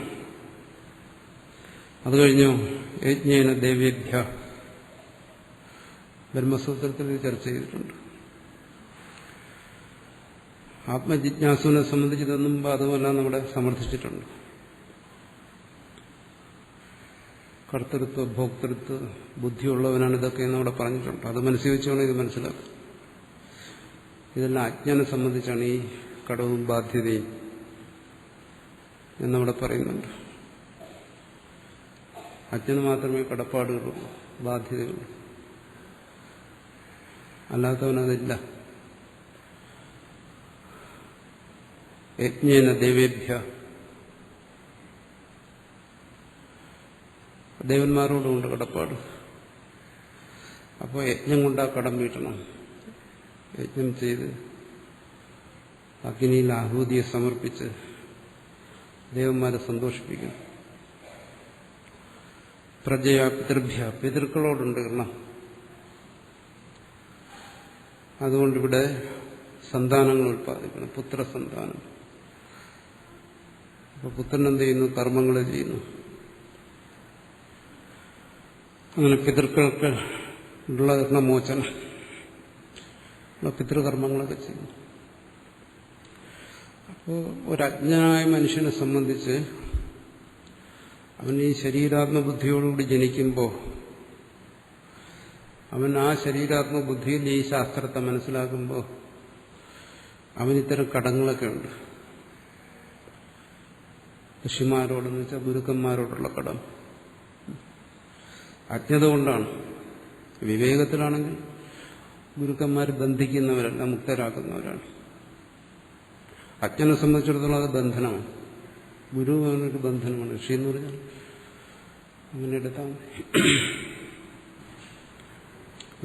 അത് കഴിഞ്ഞു യജ്ഞേന ദേവേഭ്യ. ബ്രഹ്മസൂത്രത്തിൽ ഇത് ചർച്ച ചെയ്തിട്ടുണ്ട്. ആത്മജിജ്ഞാസുവിനെ സംബന്ധിച്ചിതൊന്നും അതുമല്ല നമ്മുടെ സമർത്ഥിച്ചിട്ടുണ്ട്. കർത്തൃത്വ ഭോക്തൃത്വ ബുദ്ധിയുള്ളവനാണ് ഇതൊക്കെ എന്നവിടെ പറഞ്ഞിട്ടുണ്ട്. അത് മനസ്സിൽ വെച്ചാണ് ഇത് മനസ്സിലാക്കുക. ഇതെല്ലാം അജ്ഞാനെ സംബന്ധിച്ചാണ് ഈ കടവും ബാധ്യതയും എന്നവിടെ പറയുന്നുണ്ട്. അജ്ഞന് മാത്രമേ കടപ്പാടുകളുള്ളൂ, ബാധ്യതയുള്ളൂ. അല്ലാത്തവനതില്ല. യജ്ഞേന ദേവേഭ്യ, ദേവന്മാരോടുമുണ്ട് കടപ്പാട്. അപ്പോൾ യജ്ഞം കൊണ്ടാ കടം വീട്ടണം. യജ്ഞം ചെയ്ത് അഗ്നിയിൽ ആഹൂതിയെ സമർപ്പിച്ച് ദേവന്മാരെ സന്തോഷിപ്പിക്കണം. പ്രജയാ പിതൃഭ്യ, പിതൃക്കളോടുണ്ട് കാരണം. അതുകൊണ്ടിവിടെ സന്താനങ്ങൾ ഉത്പാദിക്കണം, പുത്രസന്താനം. അപ്പൊ പുത്രൻ എന്ത് ചെയ്യുന്നു? കർമ്മങ്ങൾ ചെയ്യുന്നു. അങ്ങനെ പിതൃക്കൾക്ക് ഉള്ള ഋണമോചനം, പിതൃകർമ്മങ്ങളൊക്കെ ചെയ്യുന്നു. അപ്പോൾ ഒരജ്ഞനായ മനുഷ്യനെ സംബന്ധിച്ച് അവൻ ഈ ശരീരാത്മബുദ്ധിയോടുകൂടി ജനിക്കുമ്പോൾ അവൻ ആ ശരീരാത്മബുദ്ധിയിൽ ഈ ശാസ്ത്രത്തെ മനസ്സിലാക്കുമ്പോൾ അവനിത്തരം കടങ്ങളൊക്കെ ഉണ്ട്. ഋഷിമാരോടെന്ന് വെച്ചാൽ ഗുരുക്കന്മാരോടുള്ള കടം അജ്ഞത കൊണ്ടാണ്. വിവേകത്തിലാണെങ്കിൽ ഗുരുക്കന്മാർ ബന്ധിക്കുന്നവരല്ല, മുക്തരാക്കുന്നവരാണ്. അജ്ഞനെ സംബന്ധിച്ചിടത്തോളം അത് ബന്ധനമാണ്. ഗുരു എന്നൊരു ബന്ധനമാണ്. ഋഷി എന്ന് പറഞ്ഞാൽ അങ്ങനെ എടുത്താൽ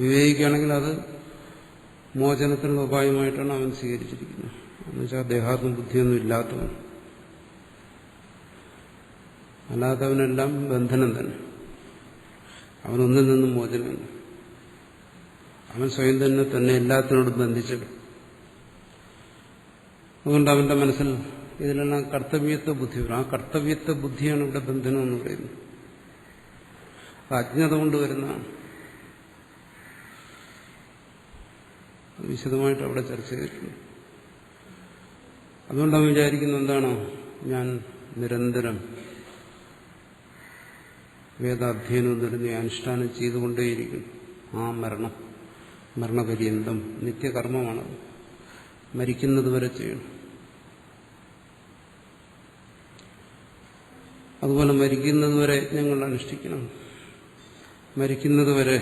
വിവേകിക്കുകയാണെങ്കിൽ അത് മോചനത്തിനുള്ള ഉപായമായിട്ടാണ് അവൻ സ്വീകരിച്ചിരിക്കുന്നത്. എന്നുവെച്ചാൽ ദേഹാത്മ ബുദ്ധിയൊന്നും ഇല്ലാത്തവൻ. അല്ലാത്തവനെല്ലാം ബന്ധനം തന്നെ. അവനൊന്നിൽ നിന്നും മോചനമില്ല. അവൻ സ്വയം തന്നെ എല്ലാത്തിനോടും ബന്ധിച്ചിടും. അതുകൊണ്ട് അവന്റെ മനസ്സിൽ ഇതിലെല്ലാം കർത്തവ്യത്വ ബുദ്ധി വരും. ആ കർത്തവ്യത്വ ബുദ്ധിയാണ് ഇവിടെ ബന്ധനം എന്ന് പറയുന്നത്. അത് അജ്ഞത കൊണ്ട് വരുന്നതാണ്. അത് വിശദമായിട്ട് അവിടെ ചർച്ച ചെയ്തിട്ടുണ്ട്. അതുകൊണ്ടവൻ വിചാരിക്കുന്നത് എന്താണോ, ഞാൻ നിരന്തരം വേദാധ്യയനവും നിരന്തരം അനുഷ്ഠാനം ചെയ്തുകൊണ്ടേയിരിക്കുന്നു. ആ മരണപര്യന്തം നിത്യകർമ്മമാണത്. മരിക്കുന്നത് വരെ ചെയ്യണം. അതുപോലെ മരിക്കുന്നത് വരെ യജ്ഞങ്ങൾ അനുഷ്ഠിക്കണം. മരിക്കുന്നത് വരെ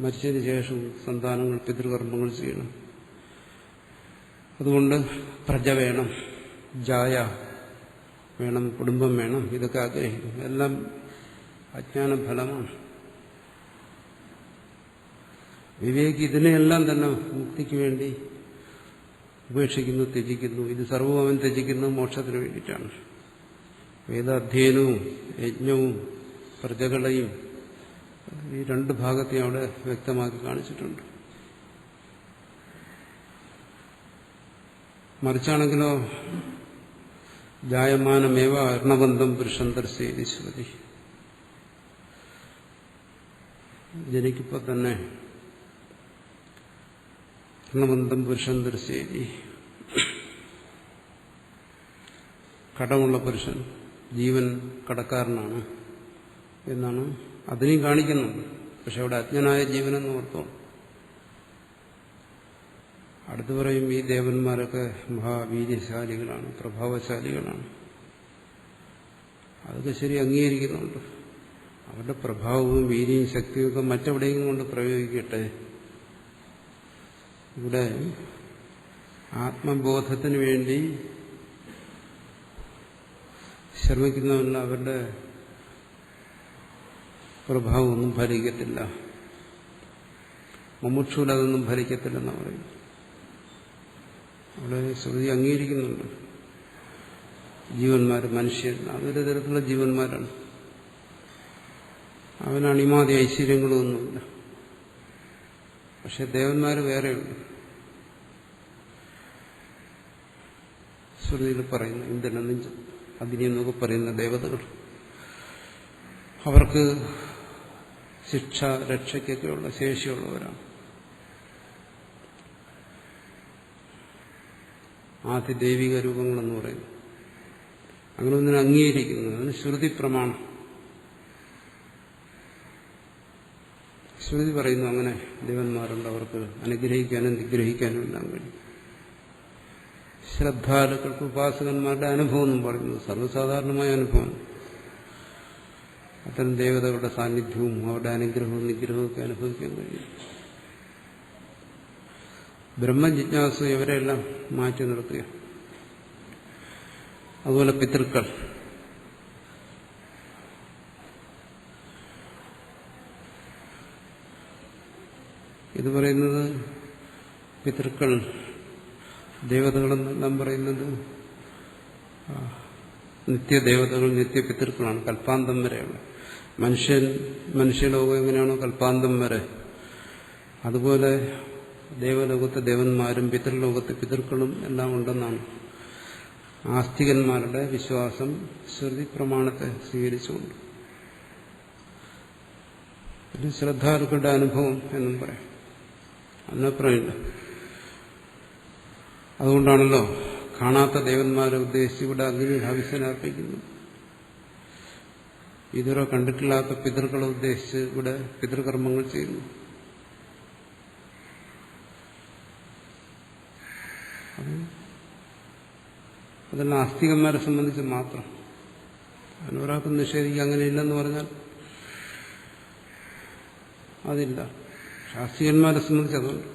മരിച്ചതിന് ശേഷം സന്താനങ്ങൾ പിതൃകർമ്മങ്ങൾ ചെയ്യണം. അതുകൊണ്ട് പ്രജ വേണം, ജായ വേണം, കുടുംബം വേണം, ഇതൊക്കെ ആഗ്രഹിക്കും. എല്ലാം അജ്ഞാന ഫലമാണ്. വിവേകി ഇതിനെയെല്ലാം തന്നെ മുക്തിക്ക് വേണ്ടി ഉപേക്ഷിക്കുന്നു, ത്യജിക്കുന്നു. ഇത് സർവ്വം അവൻ ത്യജിക്കുന്നത് മോക്ഷത്തിന് വേണ്ടിയിട്ടാണ്. വേദാധ്യയനവും യജ്ഞവും പ്രജകളെയും ഈ രണ്ട് ഭാഗത്തെയും അവിടെ വ്യക്തമാക്കി കാണിച്ചിട്ടുണ്ട്. മറിച്ചാണെങ്കിലോ ജായമാനമേവ അർണബന്ധം പുരുഷൻ ദർശയതി ശ്രുതി. ജനിക്കുമ്പോൾ തന്നെ അർണബന്ധം പുരുഷൻ ദർശയതി, കടമുള്ള പുരുഷൻ, ജീവൻ കടക്കാരനാണ് എന്നാണ് അതിനെയും കാണിക്കുന്നുണ്ട്. പക്ഷെ അവിടെ അജ്ഞനായ ജീവനെന്ന് ഓർത്തോണം. അടുത്തു പറയും ഈ ദേവന്മാരൊക്കെ മഹാവീര്യശാലികളാണ്, പ്രഭാവശാലികളാണ്. അതൊക്കെ ശരി, അംഗീകരിക്കുന്നുണ്ട്. അവരുടെ പ്രഭാവവും വീര്യവും ശക്തിയും ഒക്കെ മറ്റെവിടെയെങ്കിലും കൊണ്ട് പ്രയോഗിക്കട്ടെ. ഇവിടെ ആത്മബോധത്തിന് വേണ്ടി ശ്രമിക്കുന്നവല്ല, അവരുടെ പ്രഭാവമൊന്നും ഫലിക്കത്തില്ല. മുമുക്ഷുവിൽ അതൊന്നും ഫലിക്കത്തില്ലെന്നാണ് പറയുന്നത്. അവിടെ ശ്രുതി അംഗീകരിക്കുന്നുണ്ട്. ജീവന്മാർ, മനുഷ്യൻ, അതൊരു തരത്തിലുള്ള ജീവന്മാരാണ്. അവന് അണിമാതി ഐശ്വര്യങ്ങളൊന്നുമില്ല. പക്ഷെ ദേവന്മാർ വേറെയുണ്ട്. ശ്രുതിയിൽ പറയുന്ന ഇന്ദ്രനെന്നും അഗ്നിയെന്നൊക്കെ പറയുന്ന ദേവതകൾ, അവർക്ക് ശിക്ഷ രക്ഷയ്ക്കൊക്കെയുള്ള ശേഷിയുള്ളവരാണ്. ആദിദൈവിക രൂപങ്ങളെന്ന് പറയുന്നു. അങ്ങനെ ഒന്നിനെ അംഗീകരിക്കുന്നു. അതിന് ശ്രുതി പ്രമാണം. ശ്രുതി പറയുന്നു അങ്ങനെ ദേവന്മാരുണ്ട്, അവർക്ക് അനുഗ്രഹിക്കാനും നിഗ്രഹിക്കാനും എല്ലാം കഴിയും. ശ്രദ്ധാലുക്കൾക്ക്, ഉപാസകന്മാരുടെ അനുഭവം എന്നും പറയുന്നത് സർവ്വസാധാരണമായ അനുഭവം. അത്തരം ദേവതകളുടെ സാന്നിധ്യവും അവരുടെ അനുഗ്രഹവും നിഗ്രഹവും ഒക്കെ അനുഭവിക്കാൻ കഴിയും. ബ്രഹ്മജിജ്ഞാസു ഇവരെല്ലാം മാറ്റി നിർത്തുക. അതുപോലെ പിതൃക്കൾ, ഇത് പറയുന്നത് പിതൃക്കൾ, ദേവതകളെന്നെല്ലാം പറയുന്നത് നിത്യദേവതകൾ, നിത്യപിതൃക്കളാണ്. കൽപ്പാന്തം വരെയുള്ള മനുഷ്യലോകം എങ്ങനെയാണോ കൽപ്പാന്തം വരെ, അതുപോലെ ദേവലോകത്തെ ദേവന്മാരും പിതൃലോകത്തെ പിതൃക്കളും എല്ലാം ഉണ്ടെന്നാണ് ആസ്തികന്മാരുടെ വിശ്വാസം. ശ്രുതി പ്രമാണത്തെ സ്വീകരിച്ചുകൊണ്ട് ഇത് ശ്രദ്ധാലുക്കളുടെ അനുഭവം എന്നും പറയാം. അതിനപ്പുറമില്ല. അതുകൊണ്ടാണല്ലോ കാണാത്ത ദേവന്മാരെ ഉദ്ദേശിച്ച് ഇവിടെ അഗ്നി ഹവിസ്സനർപ്പിക്കുന്നു. ഇതുവരെ കണ്ടിട്ടില്ലാത്ത പിതൃക്കളെ ഉദ്ദേശിച്ച് ഇവിടെ പിതൃകർമ്മങ്ങൾ ചെയ്യുന്നു. അതെല്ലാം ആസ്തികന്മാരെ സംബന്ധിച്ച് മാത്രം. അതിനൊരാൾക്ക് നിഷേധിക്കുക അങ്ങനെയില്ലെന്ന് പറഞ്ഞാൽ അതില്ല. ശാസ്ത്രീയന്മാരെ സംബന്ധിച്ച് അതുകൊണ്ട്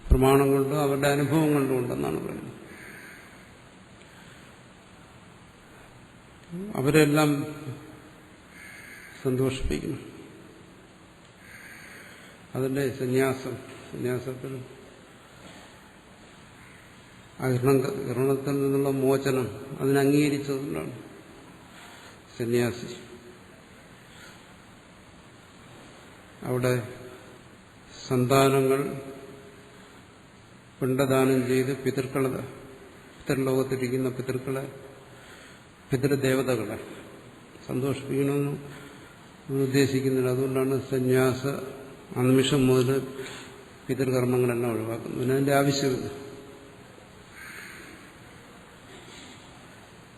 പ്രമാണം കൊണ്ടും അവരുടെ അനുഭവം കൊണ്ടും ഉണ്ടെന്നാണ് പറയുന്നത്. അവരെല്ലാം സന്തോഷിപ്പിക്കുന്നു. അതിന്റെ സന്യാസത്തിൽ ഋണത്തിൽ നിന്നുള്ള മോചനം അതിനംഗീകരിച്ചതുകൊണ്ടാണ് സന്യാസി. അവിടെ സന്താനങ്ങൾ പിണ്ടദാനം ചെയ്ത് പിതൃലോകത്തിരിക്കുന്ന പിതൃദേവതകളെ സന്തോഷിപ്പിക്കണമെന്ന് ഉദ്ദേശിക്കുന്നില്ല. അതുകൊണ്ടാണ് സന്യാസ ആ നിമിഷം മുതൽ പിതൃകർമ്മങ്ങളെല്ലാം ഒഴിവാക്കുന്നത്. പിന്നെ അതിന്റെ ആവശ്യമില്ല.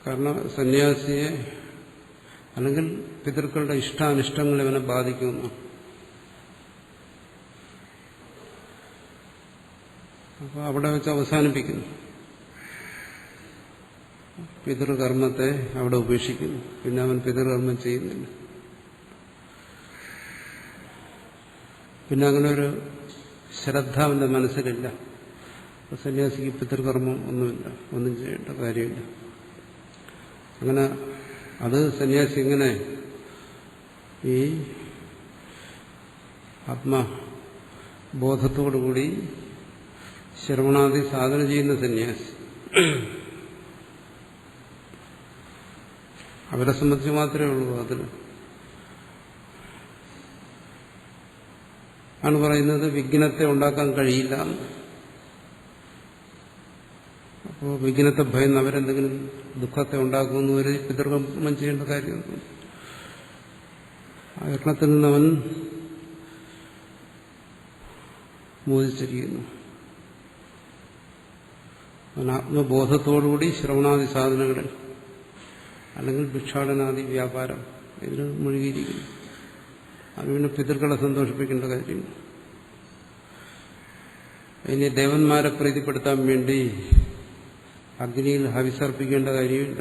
കാരണം സന്യാസിയെ അല്ലെങ്കിൽ പിതൃക്കളുടെ ഇഷ്ടാനിഷ്ടങ്ങൾ ഇവനെ ബാധിക്കുന്നു. അപ്പോൾ അവിടെ വെച്ച് അവസാനിപ്പിക്കുന്നു. പിതൃകർമ്മത്തെ അവിടെ ഉപേക്ഷിക്കുന്നു. പിന്നെ അവൻ പിതൃകർമ്മം ചെയ്യുന്നില്ല. പിന്നെ അങ്ങനെ ഒരു ശ്രദ്ധ അവന്റെ മനസ്സിലില്ല. സന്യാസിക്ക് പിതൃകർമ്മം ഒന്നുമില്ല, ഒന്നും ചെയ്യേണ്ട കാര്യമില്ല. അങ്ങനെ അത് സന്യാസി ഇങ്ങനെ ഈ ആത്മബോധത്തോടുകൂടി ശ്രവണാദി സാധന ചെയ്യുന്ന സന്യാസി അവരെ സംബന്ധിച്ച് മാത്രമേ ഉള്ളൂ. അതിൽ ആണ് പറയുന്നത് വിഘ്നത്തെ ഉണ്ടാക്കാൻ കഴിയില്ല. അപ്പോൾ വിഘ്നത്തെ ഭയന്ന് അവരെന്തെങ്കിലും ദുഃഖത്തെ ഉണ്ടാക്കുമെന്ന് ഒരു പിതൃകർമ്മം ചെയ്യേണ്ട കാര്യമൊന്നും. ആ യജ്ഞത്തിൽ നിന്നവൻ മോചിച്ചിരിക്കുന്നു. അവൻ ആത്മബോധത്തോടുകൂടി ശ്രവണാദി സാധനങ്ങളിൽ അല്ലെങ്കിൽ ഭിക്ഷാടനാദി വ്യാപാരം ഇതിന് മുഴുകിയിരിക്കുന്നു. അതിന് പിതൃക്കളെ സന്തോഷിപ്പിക്കേണ്ട കാര്യം. ഇനി ദേവന്മാരെ പ്രീതിപ്പെടുത്താൻ വേണ്ടി അഗ്നിയിൽ ഹവിസർപ്പിക്കേണ്ട കാര്യമില്ല.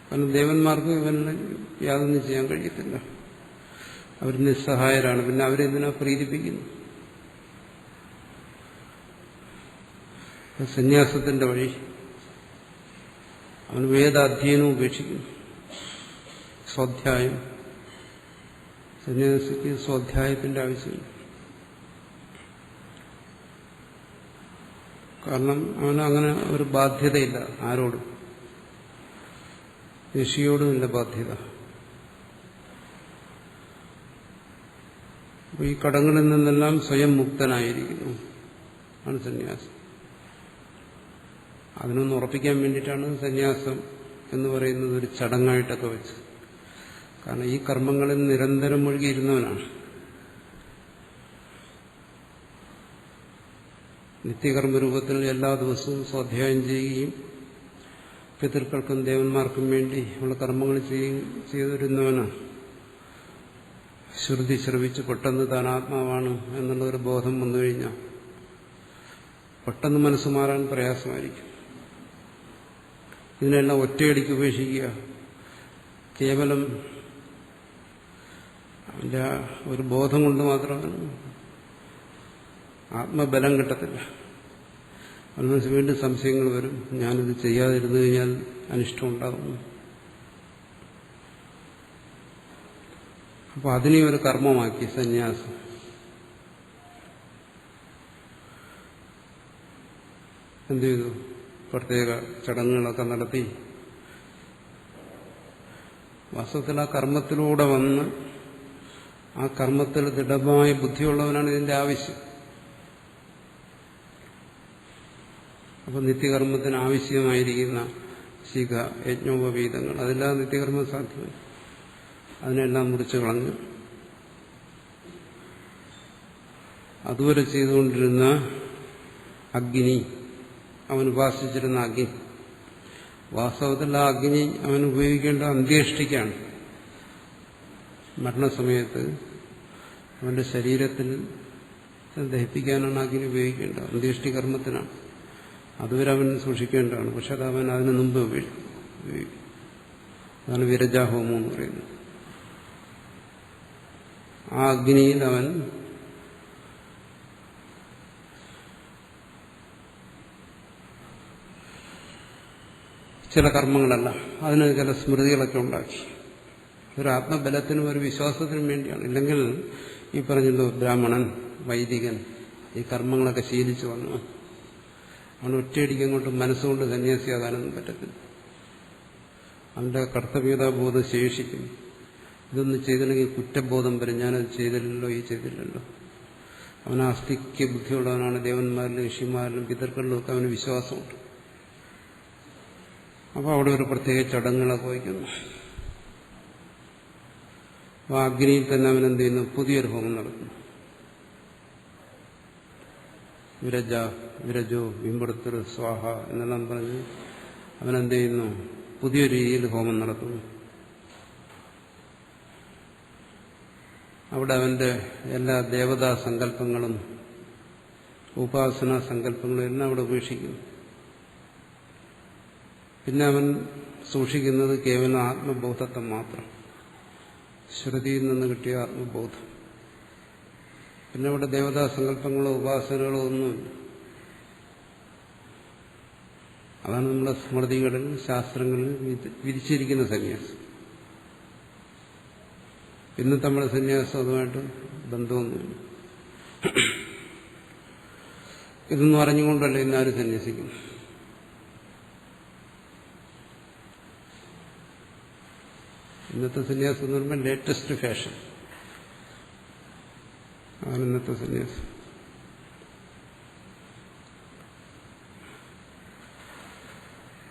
കാരണം ദേവന്മാർക്ക് ഇവന് യാതൊന്നും ചെയ്യാൻ കഴിയത്തില്ല. അവർ നിസ്സഹായരാണ്. പിന്നെ അവരെന്തിനാ പ്രീതിപ്പിക്കുന്നു? സന്യാസത്തിന്റെ വഴി അവൻ വേദാധ്യയനം ഉപേക്ഷിക്കുന്നു. സ്വാധ്യായം, സന്യാസിക്ക് സ്വാധ്യായത്തിന്റെ ആവശ്യമില്ല. കാരണം അവന് അങ്ങനെ ഒരു ബാധ്യതയില്ല. ആരോടും, ഋഷിയോടും ഇല്ല ബാധ്യത. അപ്പൊ ഈ കടങ്ങളിൽ നിന്നെല്ലാം സ്വയം മുക്തനായിരിക്കുന്നു ആണ് സന്യാസം. അതിനൊന്ന് ഉറപ്പിക്കാൻ വേണ്ടിയിട്ടാണ് സന്യാസം എന്ന് പറയുന്നത് ഒരു ചടങ്ങായിട്ടൊക്കെ വെച്ച്. കാരണം ഈ കർമ്മങ്ങളിൽ നിരന്തരം മുഴുകിയിരുന്നവനാണ്. നിത്യകർമ്മരൂപത്തിൽ എല്ലാ ദിവസവും സ്വാധ്യായം ചെയ്യുകയും പിതൃക്കൾക്കും ദേവന്മാർക്കും വേണ്ടി ഉള്ള കർമ്മങ്ങൾ ചെയ്തിരുന്നവനാണ്. ശ്രുതി ശ്രവിച്ച് പെട്ടെന്ന് താൻ ആത്മാവാണ് എന്നുള്ള ഒരു ബോധം വന്നു കഴിഞ്ഞാൽ പെട്ടെന്ന് മനസ്സ് മാറാൻ പ്രയാസമായിരിക്കും. ഇതിനെല്ലാം ഒറ്റയടിക്ക് ഉപേക്ഷിക്കുക കേവലം അതിൻ്റെ ഒരു ബോധം കൊണ്ട് മാത്രമാണ്. ആത്മബലം കിട്ടത്തില്ല. മനസ്സ് വീണ്ടും സംശയങ്ങൾ വരും. ഞാനിത് ചെയ്യാതിരുന്നു കഴിഞ്ഞാൽ അനിഷ്ടം ഉണ്ടാകും. അപ്പോൾ അതിനെ ഒരു കർമ്മമാക്കി സന്യാസം. എന്ത് ചെയ്തു? പ്രത്യേക ചടങ്ങുകളൊക്കെ നടത്തി വാസ്തവത്തിൽ ആ കർമ്മത്തിലൂടെ വന്ന് ആ കർമ്മത്തിൽ ദൃഢമായ ബുദ്ധിയുള്ളവനാണ് ഇതിന്റെ ആവശ്യം. അപ്പോൾ നിത്യകർമ്മത്തിന് ആവശ്യമായിരിക്കുന്ന ശിഖ, യജ്ഞോപവീതങ്ങൾ അതെല്ലാം നിത്യകർമ്മം സാധ്യമായി. അതിനെല്ലാം മുറിച്ചു കളഞ്ഞു അതുവരെ ചെയ്തുകൊണ്ടിരുന്ന അഗ്നി, അവൻ ഉപാസിച്ചിരുന്ന അഗ്നി, വാസ്തവത്തിൽ ആ അഗ്നി അവൻ ഉപയോഗിക്കേണ്ട അന്ത്യേഷ്ടിക്കാണ്. മരണസമയത്ത് അവന്റെ ശരീരത്തിൽ ദഹിപ്പിക്കാനാണ് അഗ്നി ഉപയോഗിക്കേണ്ടത്. അന്ത്യേഷ്ടി കർമ്മത്തിനാണ്. അതുവരെ അവൻ സൂക്ഷിക്കേണ്ടതാണ്. പക്ഷെ അത് അവൻ അതിനു മുമ്പ് ഉപയോഗിക്കും. അതാണ് വിരജാഹോമം എന്ന് പറയുന്നത്. ആ അഗ്നിയിൽ അവൻ ചില കർമ്മങ്ങളല്ല, അതിന് ചില സ്മൃതികളൊക്കെ ഉണ്ടാക്കി. ഒരു ആത്മബലത്തിനും ഒരു വിശ്വാസത്തിനും വേണ്ടിയാണ്. ഇല്ലെങ്കിൽ ഈ പറഞ്ഞല്ലോ ബ്രാഹ്മണൻ, വൈദികൻ ഈ കർമ്മങ്ങളൊക്കെ ശീലിച്ചു വന്നു. അവൻ ഒറ്റയടിക്ക് അങ്ങോട്ട് മനസ്സുകൊണ്ട് സന്യാസിയാകാനൊന്നും പറ്റത്തില്ല. അവന്റെ കർത്തവ്യതാബോധം ശേഷിക്കും. ഇതൊന്നും ചെയ്തില്ലെങ്കിൽ കുറ്റബോധം വരും. ഞാനത് ചെയ്തില്ലല്ലോ, ഈ ചെയ്തില്ലല്ലോ. അവൻ ആസ്തിക്യ ബുദ്ധിയുള്ളവനാണ്. ദേവന്മാരിലും ഋഷിമാരിലും പിതൃക്കളിലും ഒക്കെ അവന് വിശ്വാസമുണ്ട്. അപ്പോൾ അവിടെ ഒരു പ്രത്യേക ചടങ്ങുകളൊക്കെ വയ്ക്കുന്നു. ആ അഗ്നിയിൽ തന്നെ അവൻ എന്ത് ചെയ്യുന്നു? പുതിയൊരു ഹോമം നടത്തുന്നു. വിരജോ വിമ്പടുത്തർ സ്വാഹ എന്നെല്ലാം പറഞ്ഞ് അവനെന്ത് ചെയ്യുന്നു? പുതിയ രീതിയിൽ ഹോമം നടത്തുന്നു. അവിടെ അവന്റെ എല്ലാ ദേവതാ സങ്കല്പങ്ങളും ഉപാസനാ സങ്കല്പങ്ങളും എല്ലാം അവിടെ ഉപേക്ഷിക്കുന്നു. പിന്നെ അവൻ സൂക്ഷിക്കുന്നത് കേവലം ആത്മബോധത്തെ മാത്രം, ശ്രുതിയിൽ നിന്ന് കിട്ടിയ ആത്മബോധം. പിന്നെ അവിടെ ദേവതാ സങ്കല്പങ്ങളോ ഉപാസനകളോ ഒന്നുമില്ല. അതാണ് നമ്മുടെ സ്മൃതികളിൽ ശാസ്ത്രങ്ങളിൽ വിധിച്ചിരിക്കുന്ന സന്യാസം. ഇന്നത്തെ നമ്മുടെ സന്യാസം അതുമായിട്ട് ബന്ധമൊന്നുമില്ല. ഇതൊന്നും അറിഞ്ഞുകൊണ്ടല്ല ഇന്നാരും സന്യസിക്കുന്നു. ഇന്നത്തെ സന്യാസം എന്ന് പറയുമ്പോൾ ലേറ്റസ്റ്റ് ഫാഷൻ ആണ് ഇന്നത്തെ സന്യാസം.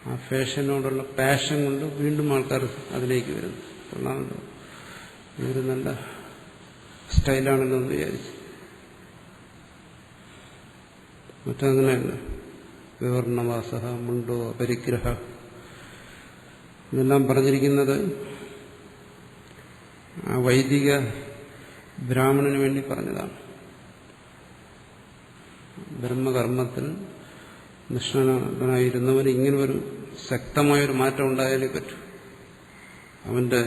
ആ ഫാഷനോടുള്ള പാഷൻ കൊണ്ട് വീണ്ടും ആൾക്കാർ അതിലേക്ക് വരുന്നു. കൊള്ളാമല്ലോ, ഇതൊരു നല്ല സ്റ്റൈലാണെന്ന് വിചാരിച്ചു. മറ്റങ്ങനെയല്ല. വിവർണവാസ മുണ്ടോ അപരിഗ്രഹ ഇതെല്ലാം പറഞ്ഞിരിക്കുന്നത് ആ വൈദിക ബ്രാഹ്മണന് വേണ്ടി പറഞ്ഞതാണ്. ബ്രഹ്മകർമ്മത്തിൽ നിഷ്ണാതനായിരുന്നവന് ഇങ്ങനെ ഒരു ശക്തമായൊരു മാറ്റം ഉണ്ടായാലേ പറ്റൂ. അവന്റെ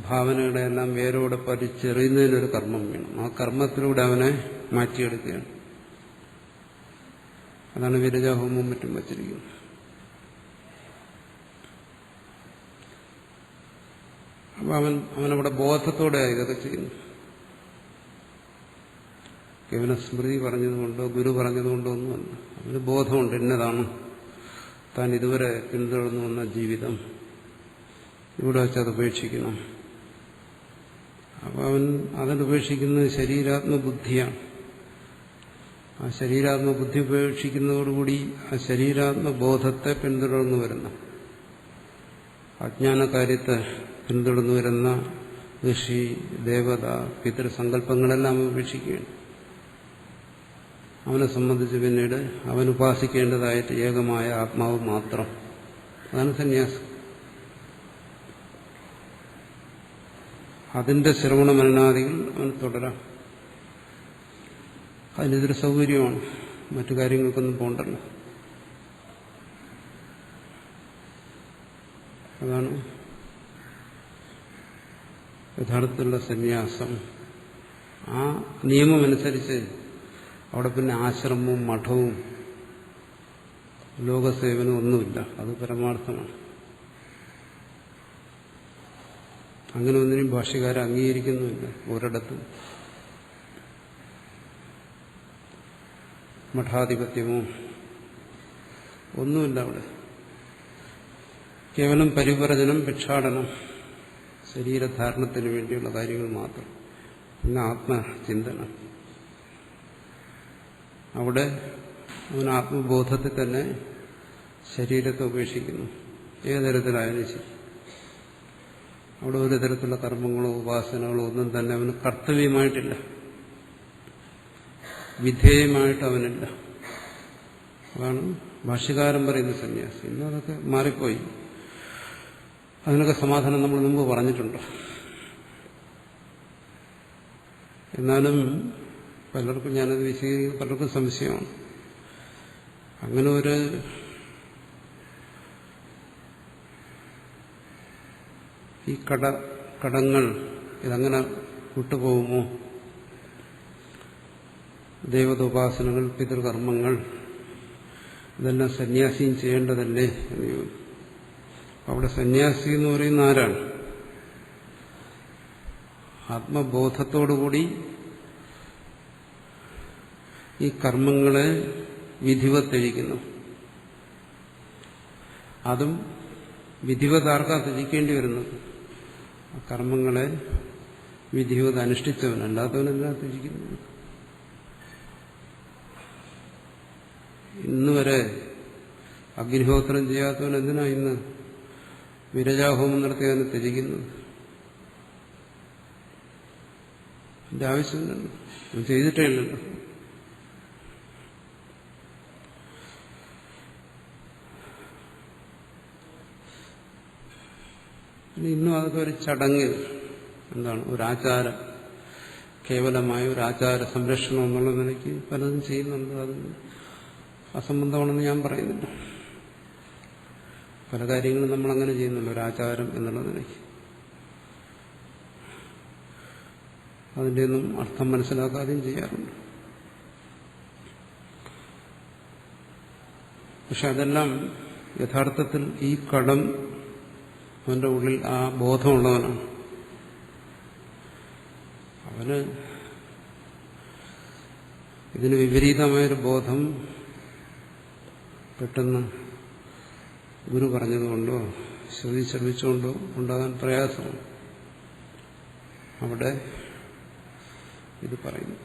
ഭാവനകളെല്ലാം വേരോടെ പറിച്ചെറിയുന്നതിനൊരു കർമ്മം വേണം. ആ കർമ്മത്തിലൂടെ അവനെ മാറ്റിയെടുക്കുകയാണ്. അതാണ് വിരജാഹോമവും മറ്റും വച്ചിരിക്കുന്നത്. അപ്പൊ അവനവിടെ ബോധത്തോടെ ഇതൊക്കെ ചെയ്യുന്നു. കേവലം സ്മൃതി പറഞ്ഞതുകൊണ്ടോ ഗുരു പറഞ്ഞതുകൊണ്ടോ ഒന്നുമല്ല. അവന് ബോധമുണ്ട്, എന്നതാണ് താൻ ഇതുവരെ പിന്തുടർന്നു വന്ന ജീവിതം, ഇവിടെ വെച്ച് അത് ഉപേക്ഷിക്കണം. അപ്പൊ അവൻ അതുപേക്ഷിക്കുന്നത് ശരീരാത്മബുദ്ധിയാണ്. ആ ശരീരാത്മബുദ്ധി ഉപേക്ഷിക്കുന്നതോടുകൂടി ആ ശരീരാത്മബോധത്തെ പിന്തുടർന്നു വരുന്ന, അജ്ഞാനകാര്യത്തെ പിന്തുടർന്നു വരുന്ന ഋഷി, ദേവത, പിതൃസങ്കല്പങ്ങളെല്ലാം ഉപേക്ഷിക്കുകയാണ്. അവനെ സംബന്ധിച്ച് പിന്നീട് അവൻ ഉപാസിക്കേണ്ടതായിട്ട് ഏകമായ ആത്മാവ് മാത്രം. അതാണ് സന്യാസം. അതിന്റെ ശ്രവണ മനനാദികൾ അവന് തുടരാം. അതിനിതൊരു സൗകര്യമാണ്. മറ്റു കാര്യങ്ങൾക്കൊന്നും പോകണ്ടല്ലോ. അതാണ് യഥാർത്ഥത്തിലുള്ള സന്യാസം. ആ നിയമമനുസരിച്ച് അവിടെ പിന്നെ ആശ്രമവും മഠവും ലോകസേവനവും ഒന്നുമില്ല. അത് പരമാർത്ഥമാണ്. അങ്ങനെ ഒന്നിനും ഭാഷ്യക്കാരെ അംഗീകരിക്കുന്നുമില്ല. ഒരിടത്തും മഠാധിപത്യമോ ഒന്നുമില്ല അവിടെ. കേവലം പരിവ്രജനം, ഭിക്ഷാടനം, ശരീരധാരണത്തിന് വേണ്ടിയുള്ള കാര്യങ്ങൾ മാത്രം. പിന്നെ ആത്മചിന്തനം. അവിടെ അവൻ ആത്മബോധത്തിൽ തന്നെ ശരീരത്തെ ഉപേക്ഷിക്കുന്നു. ഏതരത്തിലായാലും ശരി. അവിടെ ഒരു തരത്തിലുള്ള കർമ്മങ്ങളോ ഉപാസനകളോ ഒന്നും തന്നെ അവന് കർത്തവ്യമായിട്ടില്ല, വിധേയമായിട്ട് അവനില്ല. അതാണ് ഭാഷ്യകാരൻ പറയുന്ന സന്യാസം. ഇന്നും അതൊക്കെ മാറിപ്പോയി. അതിനൊക്കെ സമാധാനം നമ്മൾ മുമ്പ് പറഞ്ഞിട്ടുണ്ട്. എന്നാലും പലർക്കും ഞാനത് വിശദീകരിക്കുന്നത് പലർക്കും സംശയമാണ്. അങ്ങനെ ഒരു ഈ കടങ്ങൾ ഇതങ്ങനെ വിട്ടുപോകുമോ? ദേവതോപാസനകൾ, പിതൃകർമ്മങ്ങൾ ഇതെല്ലാം സന്യാസിയും ചെയ്യേണ്ടതല്ലേ എന്ന് ചോദിച്ചു. അവിടെ സന്യാസി എന്ന് പറയുന്ന ആരാണ്? ആത്മബോധത്തോടുകൂടി ഈ കർമ്മങ്ങളെ വിധിവത്തെഴിക്കുന്നു. അതും വിധിവതാർക്കാ ത്യജിക്കേണ്ടി വരുന്നത്. ആ കർമ്മങ്ങളെ വിധിവത് അനുഷ്ഠിച്ചവൻ, അല്ലാത്തവനെന്താ ത്യജിക്കുന്നത്? ഇന്നുവരെ അഗ്നിഹോത്രം ചെയ്യാത്തവൻ എന്തിനാ ഇന്ന് വിരജാഹോമം നടത്തിയവനെ ത്യജിക്കുന്നത്? ഇതിന്റെ ആവശ്യമില്ലല്ലോ, അവൻ ചെയ്തിട്ടേ ഇല്ലല്ലോ. ഇന്നും അതൊക്കെ ഒരു ചടങ്ങ്, എന്താണ്, ഒരാചാരം, കേവലമായ ഒരു ആചാര സംരക്ഷണം എന്നുള്ള നിലയ്ക്ക് പലതും ചെയ്യുന്നുണ്ട്. അത് അസംബന്ധമാണെന്ന് ഞാൻ പറയുന്നില്ല. പല കാര്യങ്ങളും നമ്മളങ്ങനെ ചെയ്യുന്നുണ്ട് ഒരാചാരം എന്നുള്ള നിലയ്ക്ക്. അതിൻ്റെ ഒന്നും അർത്ഥം മനസ്സിലാക്കാതെയും ചെയ്യാറുണ്ട്. പക്ഷെ അതെല്ലാം യഥാർത്ഥത്തിൽ ഈ കടം അവന്റെ ഉള്ളിൽ ആ ബോധമുള്ളവനാണ്. അവന് ഇതിന് വിപരീതമായൊരു ബോധം പെട്ടെന്ന് ഗുരു പറഞ്ഞതുകൊണ്ടോ ശ്രുതി ശ്രമിച്ചുകൊണ്ടോ ഉണ്ടാകാൻ പ്രയാസമാണ്. അവിടെ ഇത് പറയുന്നു,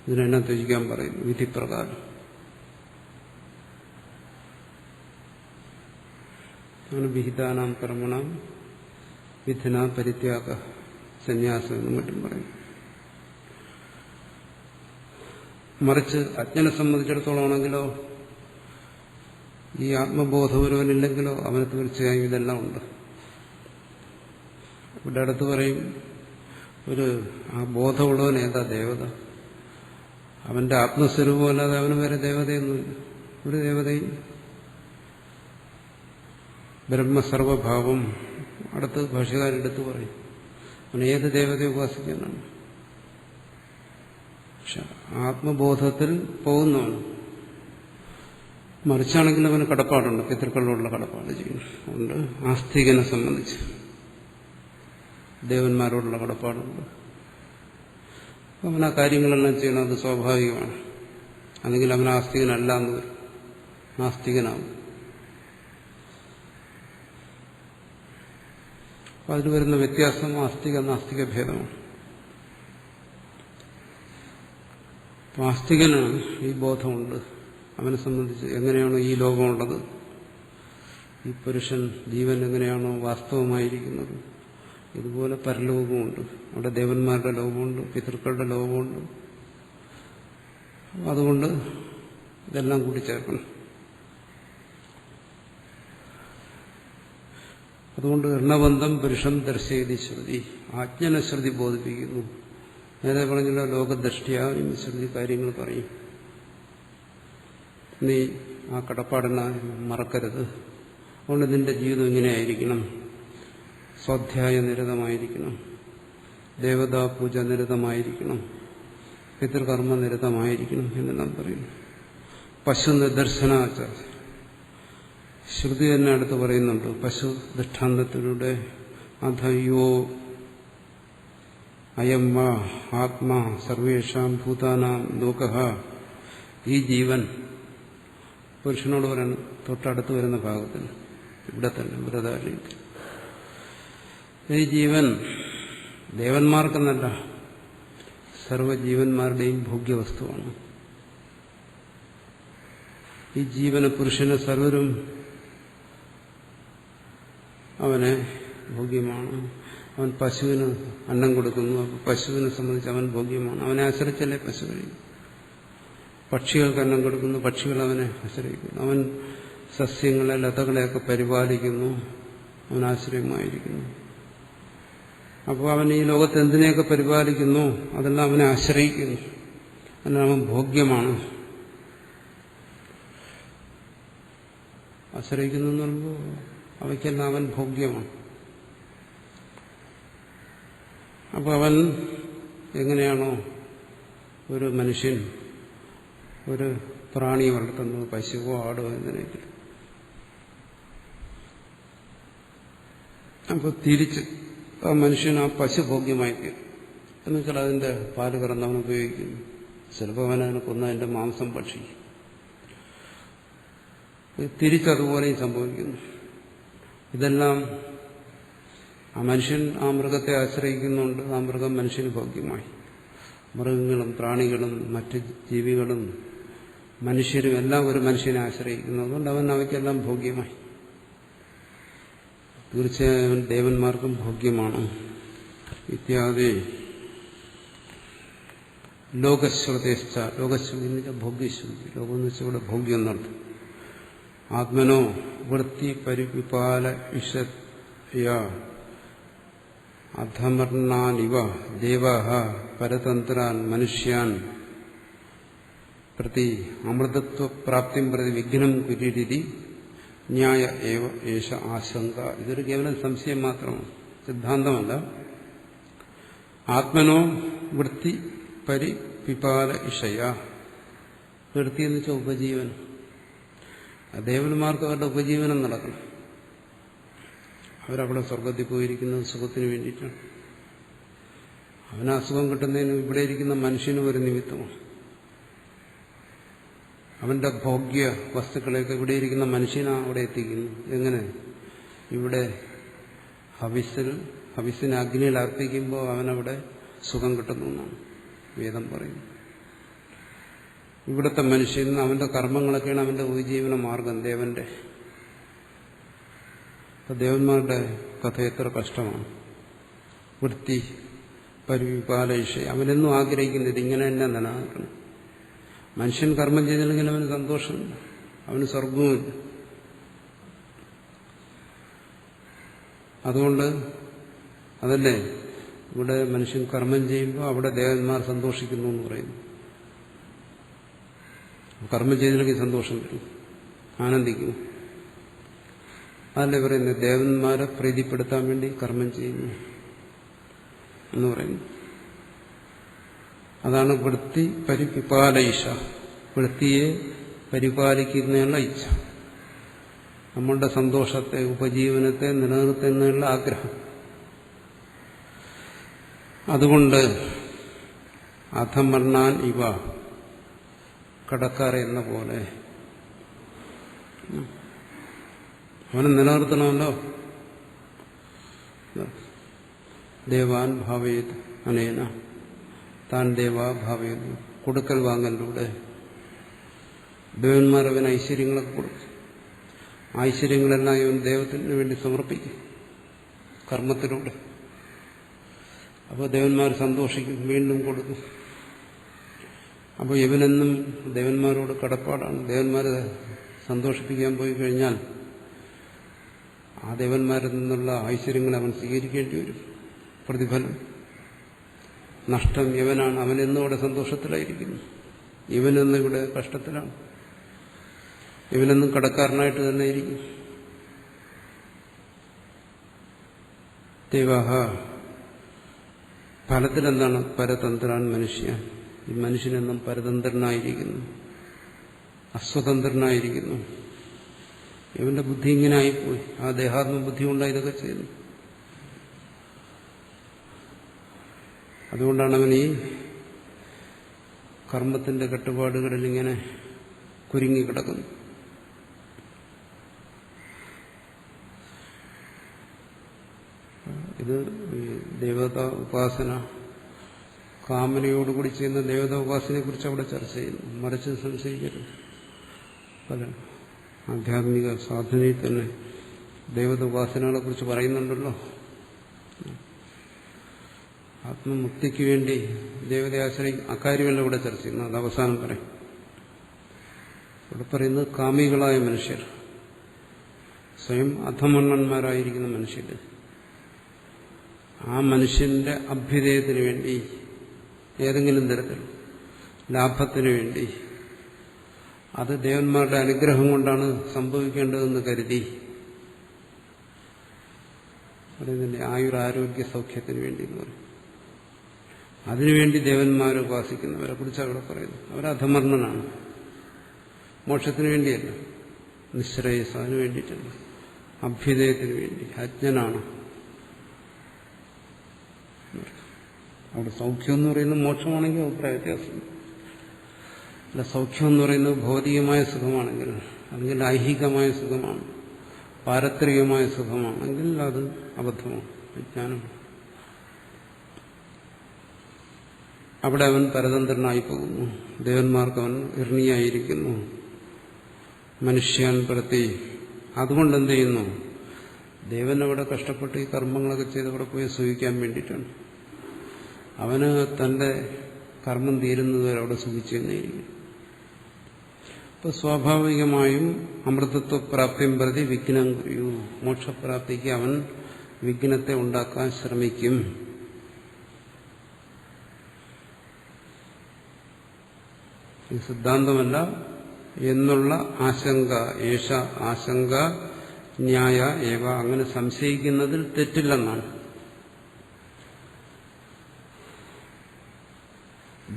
ഇതിനെന്നെ ത്യജിക്കാൻ പറയുന്നു വിധിപ്രകാരം. അങ്ങനെ വിഹിതാനാം കർമ്മണാം വിധിന പരിത്യാഗ സന്യാസം എന്നും മറ്റും പറയും. മറിച്ച് അജ്ഞനെ സംബന്ധിച്ചിടത്തോളമാണെങ്കിലോ, ഈ ആത്മബോധം ഒരുവനില്ലെങ്കിലോ അവന് തീർച്ചയായും ഇതെല്ലാം ഉണ്ട്. ഇവിടെ അടുത്ത് പറയും, ആ ബോധമുള്ളവൻ ഏതാ ദേവത? അവന്റെ ആത്മസ്വരൂപമല്ലാതെ അവന് വേറെ ദേവതയൊന്നുമില്ല. ഒരു ദേവതയും ബ്രഹ്മസർവഭാവം. അടുത്ത് ഭാഷ്യകാരെടുത്ത് പറയും, അവൻ ഏത് ദേവതയെ ഉപാസിക്കാനാണ്? പക്ഷെ ആത്മബോധത്തിൽ പോകുന്നവന്. മറിച്ചാണെങ്കിൽ അവന് കടപ്പാടുണ്ട്, പിതൃക്കളോടുള്ള കടപ്പാട് ചെയ്യുന്നുണ്ട്. ആസ്തികനെ സംബന്ധിച്ച് ദേവന്മാരോടുള്ള കടപ്പാടുണ്ട്. അവൻ ആ കാര്യങ്ങളെല്ലാം ചെയ്യണം, അത് സ്വാഭാവികമാണ്. അല്ലെങ്കിൽ അവൻ ആസ്തികനല്ല എന്ന് വരും, നാസ്തികനാവും. അപ്പം അതിൽ വരുന്ന വ്യത്യാസം ആസ്തിക നാസ്തിക ഭേദമാണ്. അപ്പം ആസ്തികനാണ് ഈ ബോധമുണ്ട്. അവനെ സംബന്ധിച്ച് എങ്ങനെയാണോ ഈ ലോകമുള്ളത്, ഈ പുരുഷൻ ജീവൻ എങ്ങനെയാണോ വാസ്തവമായിരിക്കുന്നത്, ഇതുപോലെ പരലോകമുണ്ട്. അവിടെ ദേവന്മാരുടെ ലോകമുണ്ട്, പിതൃക്കളുടെ ലോകമുണ്ട്. അതുകൊണ്ട് ഇതെല്ലാം കൂടി ചേർക്കണം. അതുകൊണ്ട് എണ്ണബന്ധം പുരുഷം ദർശയതി ശ്രുതി, ആജ്ഞനെ ശ്രുതി ബോധിപ്പിക്കുന്നു. നേരെ പറഞ്ഞല്ലോ, ലോകദൃഷ്ടിയായും ശ്രുതി കാര്യങ്ങൾ പറയും. നീ ആ കടപ്പാടിനെ മറക്കരുത്. അതുകൊണ്ട് നിന്റെ ജീവിതം ഇങ്ങനെയായിരിക്കണം, സ്വാധ്യായ നിരതമായിരിക്കണം, ദേവതാ പൂജ നിരതമായിരിക്കണം, പിതൃകർമ്മ നിരതമായിരിക്കണം എന്നെല്ലാം പറയുന്നു. പശു നിദർശനാചാര ശ്രുതി തന്നെ അടുത്ത് പറയുന്നുണ്ട്. പശു ദൃഷ്ടാന്തത്തിലൂടെ അധയോ അയം വാ ആത്മാ സർവേഷാം ഭൂതാനാം ലോകഃ, ഈ ജീവൻ, പുരുഷനോട് പറയുന്നു തൊട്ടടുത്ത് വരുന്ന ഭാഗത്തിൽ, ഇവിടെ തന്നെ ബൃഹദാരണ്യത്തിൽ, ഈ ജീവൻ ദേവന്മാർക്കെന്നല്ല സർവ്വജീവന്മാരുടെയും ഭോഗ്യവസ്തുവാണ്. ഈ ജീവന്, പുരുഷന് സർവരും അവനെ ഭോഗ്യമാണ്. അവൻ പശുവിന് അന്നം കൊടുക്കുന്നു, അപ്പോൾ പശുവിനെ സംബന്ധിച്ച് അവൻ ഭോഗ്യമാണ്. അവനെ ആശ്രയിച്ചല്ലേ പശു കഴിയും. പക്ഷികൾക്ക് അന്നം കൊടുക്കുന്നു, പക്ഷികൾ അവനെ ആശ്രയിക്കുന്നു. അവൻ സസ്യങ്ങളെ, ലതകളെയൊക്കെ പരിപാലിക്കുന്നു, അവൻ ആശ്രയമായിരിക്കുന്നു. അപ്പോൾ അവൻ ഈ ലോകത്ത് എന്തിനെയൊക്കെ പരിപാലിക്കുന്നു അതെല്ലാം അവനെ ആശ്രയിക്കുന്നു. അതിനാൽ അവൻ ഭോഗ്യമാണ്. ആശ്രയിക്കുന്നു എന്ന് പറയുമ്പോൾ അവയ്ക്കെല്ലാം അവൻ ഭോഗ്യമാണ്. അപ്പോൾ അവൻ എങ്ങനെയാണോ ഒരു മനുഷ്യൻ ഒരു പ്രാണിയെ വളർത്തുന്നത്, പശുവോ ആടോ എന്തിനെങ്കിലും, അപ്പോൾ തിരിച്ച് ആ മനുഷ്യൻ ആ പശു ഭോഗ്യമായി തീരും. എന്നുവെച്ചാൽ അതിന്റെ പാല് കറന്നവൻ ഉപയോഗിക്കുന്നു. ചിലപ്പോൾ അവനതിനെ കൊന്ന് അതിന്റെ മാംസം ഭക്ഷിക്കും. തിരിച്ചതുപോലെയും സംഭവിക്കുന്നു. ഇതെല്ലാം ആ മനുഷ്യൻ ആ മൃഗത്തെ ആശ്രയിക്കുന്നുണ്ട്, ആ മൃഗം മനുഷ്യന് ഭോഗ്യമായി. മൃഗങ്ങളും പ്രാണികളും മറ്റ് ജീവികളും മനുഷ്യരും എല്ലാം ഒരു മനുഷ്യനെ ആശ്രയിക്കുന്നു. അതുകൊണ്ട് അവൻ അവയ്ക്കെല്ലാം ഭോഗ്യമായി. തീർച്ചയായും ദേവന്മാർക്കും ഭോഗ്യമാണ്. ഇത്യാദി ലോകശ്രുതേശ്ച. ലോകശ്രുതി എന്ന് വെച്ചാൽ ഭോഗ്യശ്രുതി. ലോകം എന്ന് വെച്ചാൽ ഇവിടെ ഭോഗ്യം എന്നർത്ഥം. ആത്മനോ വൃത്തി പരിപാല വിഷയ അധമർണാനിവ ദേവാഹ പരതന്ത്രാൻ മനുഷ്യാൻ പ്രതി അമൃതത്വപ്രാപ്തി പ്രതി വിഘ്നം കുര്യരീതി ന്യായ ഏവ ഏഷ ആശങ്ക. ഇതൊരു കേവലം സംശയം മാത്രമാണ്, സിദ്ധാന്തമല്ല. ആത്മനോ വൃത്തി പരിപിപാല ഇഷയ. വൃത്തി എന്ന് വെച്ചാൽ ഉപജീവനം. ദേവന്മാർക്ക് അവരുടെ ഉപജീവനം നടക്കണം. അവരവിടെ സ്വർഗത്തിൽ പോയിരിക്കുന്നത് സുഖത്തിന് വേണ്ടിയിട്ടാണ്. അവന് അസുഖം കിട്ടുന്നതിന് ഇവിടെ ഇരിക്കുന്ന മനുഷ്യനും ഒരു നിമിത്തമാണ്. അവന്റെ ഭോഗ്യ വസ്തുക്കളെയൊക്കെ ഇവിടെ ഇരിക്കുന്ന മനുഷ്യനാണ് അവിടെ എത്തിക്കുന്നു. എങ്ങനെ? ഇവിടെ ഹവിസിന് അഗ്നിയിൽ അർപ്പിക്കുമ്പോൾ അവനവിടെ സുഖം കിട്ടുന്നു എന്നാണ് വേദം പറയുന്നത്. ഇവിടുത്തെ മനുഷ്യൻ അവന്റെ കർമ്മങ്ങളൊക്കെയാണ് അവന്റെ ഉപജീവന മാർഗം ദേവന്റെ. അപ്പൊ ദേവന്മാരുടെ കഥ എത്ര കഷ്ടമാണ്. വൃത്തി പരിപാലയിഷ. അവനെന്നും ആഗ്രഹിക്കുന്നത് ഇങ്ങനെ തന്നെ നിലനിൽക്കണം. മനുഷ്യൻ കർമ്മം ചെയ്തില്ലെങ്കിൽ അവന് സന്തോഷമില്ല, അവന് സ്വർഗവുമില്ല. അതുകൊണ്ട് അതല്ലേ ഇവിടെ മനുഷ്യൻ കർമ്മം ചെയ്യുമ്പോൾ അവിടെ ദേവന്മാർ സന്തോഷിക്കുന്നു എന്ന് പറയുന്നു. കർമ്മം ചെയ്തില്ലെങ്കിൽ സന്തോഷം വരും, ആനന്ദിക്കുന്നു. അതല്ലേ പറയുന്നത്, ദേവന്മാരെ പ്രീതിപ്പെടുത്താൻ വേണ്ടി കർമ്മം ചെയ്യുന്നു എന്ന് പറയുന്നു. അതാണ് വൃത്തി പരിപാല ഇച്ഛ. വൃത്തിയെ പരിപാലിക്കുന്നതിനുള്ള ഇച്ഛ, നമ്മളുടെ സന്തോഷത്തെ ഉപജീവനത്തെ നിലനിർത്തുന്നതിനുള്ള ആഗ്രഹം. അതുകൊണ്ട് അധമർണാൻ ഇവ, കടക്കാർ എന്ന പോലെ അവനെ നിലനിർത്തണമല്ലോ. ദേവാൻ ഭാവേത് അനേന, താൻ ദേവാ ഭാവേത്. കൊടുക്കൽ വാങ്ങലിലൂടെ ദേവന്മാർ അവന് ഐശ്വര്യങ്ങളൊക്കെ കൊടുക്കും. ഐശ്വര്യങ്ങളെല്ലാം ഇവൻ ദൈവത്തിന് വേണ്ടി സമർപ്പിക്കും കർമ്മത്തിലൂടെ. അപ്പോൾ ദേവന്മാർ സന്തോഷിക്കും, വീണ്ടും കൊടുക്കും. അപ്പോൾ ഇവനെന്നും ദേവന്മാരോട് കടപ്പാടാണ്. ദേവന്മാരെ സന്തോഷിപ്പിക്കാൻ പോയി കഴിഞ്ഞാൽ ആ ദേവന്മാരിൽ നിന്നുള്ള ഐശ്വര്യങ്ങൾ അവൻ സ്വീകരിക്കേണ്ടി വരും. പ്രതിഫലം നഷ്ടം ഇവനാണ്. അവനെന്നും ഇവിടെ സന്തോഷത്തിലായിരിക്കുന്നു, ഇവനെന്നും ഇവിടെ കഷ്ടത്തിലാണ്. ഇവനെന്നും കടക്കാരനായിട്ട് തന്നെ ഇരിക്കും. ദേവാഹ, ഫലത്തിലെന്താണ്? പരതന്ത്രാൻ മനുഷ്യൻ. ഈ മനുഷ്യനെന്നും പരതന്ത്രനായിരിക്കുന്നു, അസ്വതന്ത്രനായിരിക്കുന്നു. ഇവന്റെ ബുദ്ധി ഇങ്ങനെ ആയിപ്പോയി. ആ ദേഹാത്മ ബുദ്ധി കൊണ്ടാണ് ഇതൊക്കെ ചെയ്യുന്നത്. അതുകൊണ്ടാണ് അവൻ ഈ കർമ്മത്തിന്റെ കെട്ടുപാടുകളിൽ ഇങ്ങനെ കുരുങ്ങിക്കിടക്കുന്നു. ഇത് ദേവതാ ഉപാസന, കാമനയോടുകൂടി ചെയ്യുന്ന ദേവതാ ഉപാസനയെ കുറിച്ച് അവിടെ ചർച്ച ചെയ്യുന്നു. മറിച്ച് സംശയിക്കരുത്. പല ആധ്യാത്മിക സാധനയിൽ തന്നെ ദേവത ഉപാസനകളെ കുറിച്ച് പറയുന്നുണ്ടല്ലോ. ആത്മമുക്തിക്ക് വേണ്ടി ദേവതയെ ആശ്രയിക്കും. അക്കാര്യമല്ല ഇവിടെ ചർച്ച ചെയ്യുന്നത്. അത് അവസാനം പറയും. ഇവിടെ പറയുന്നത് കാമികളായ മനുഷ്യർ, സ്വയം അധമണ്ണന്മാരായിരിക്കുന്ന മനുഷ്യർ, ആ മനുഷ്യന്റെ അഭ്യുദയത്തിന് വേണ്ടി, ഏതെങ്കിലും തരത്തിൽ ലാഭത്തിന് വേണ്ടി, അത് ദേവന്മാരുടെ അനുഗ്രഹം കൊണ്ടാണ് സംഭവിക്കേണ്ടതെന്ന് കരുതി, പറയുന്നില്ലേ, ആയുരാരോഗ്യ സൗഖ്യത്തിന് വേണ്ടി എന്ന് പറയും. അതിനുവേണ്ടി ദേവന്മാരെ ഉപാസിക്കുന്നവരെ കുറിച്ച് അവിടെ പറയുന്നു. അവരധമർണനാണ്. മോക്ഷത്തിന് വേണ്ടിയല്ല, നിശ്രേയസ്, അതിനു വേണ്ടിയിട്ടല്ല, അഭ്യുദയത്തിന് വേണ്ടി. അജ്ഞനാണ്. അവിടെ സൗഖ്യം എന്ന് പറയുന്നത് മോക്ഷമാണെങ്കിൽ അഭിപ്രായ വ്യത്യാസം. അല്ല, സൗഖ്യം എന്ന് പറയുന്നത് ഭൗതികമായ സുഖമാണെങ്കിൽ, അല്ലെങ്കിൽ ഐഹികമായ സുഖമാണ്, പാരത്രികമായ സുഖമാണെങ്കിൽ അത് അബദ്ധമാണ്, വിജ്ഞാനമാണ്. അവിടെ അവൻ പരതന്ത്രനായി പോകുന്നു. ദേവന്മാർക്ക് അവൻ ഇർണിയായിരിക്കുന്നു. മനുഷ്യൻ പ്രതി. അതുകൊണ്ട് എന്ത് ചെയ്യുന്നു? ദേവൻ അവിടെ കഷ്ടപ്പെട്ട് ഈ കർമ്മങ്ങളൊക്കെ ചെയ്ത് അവിടെ പോയി സൂഹിക്കാൻ വേണ്ടിയിട്ടാണ്. അവന് തന്റെ കർമ്മം തീരുന്നതുവരെ അവിടെ സുഖിച്ചു തന്നെയിരിക്കും. അപ്പോൾ സ്വാഭാവികമായും അമൃതത്വപ്രാപ്തിയും പ്രതി വിഘ്നം കുറിയൂ. മോക്ഷപ്രാപ്തിക്ക് അവൻ വിഘ്നത്തെ ഉണ്ടാക്കാൻ ശ്രമിക്കും. ഇത് സിദ്ധാന്തമല്ല എന്നുള്ള ആശങ്ക, ഏഷ ആശങ്ക ന്യായ ഏവ, അങ്ങനെ സംശയിക്കുന്നതിൽ തെറ്റില്ലെന്നാണ്.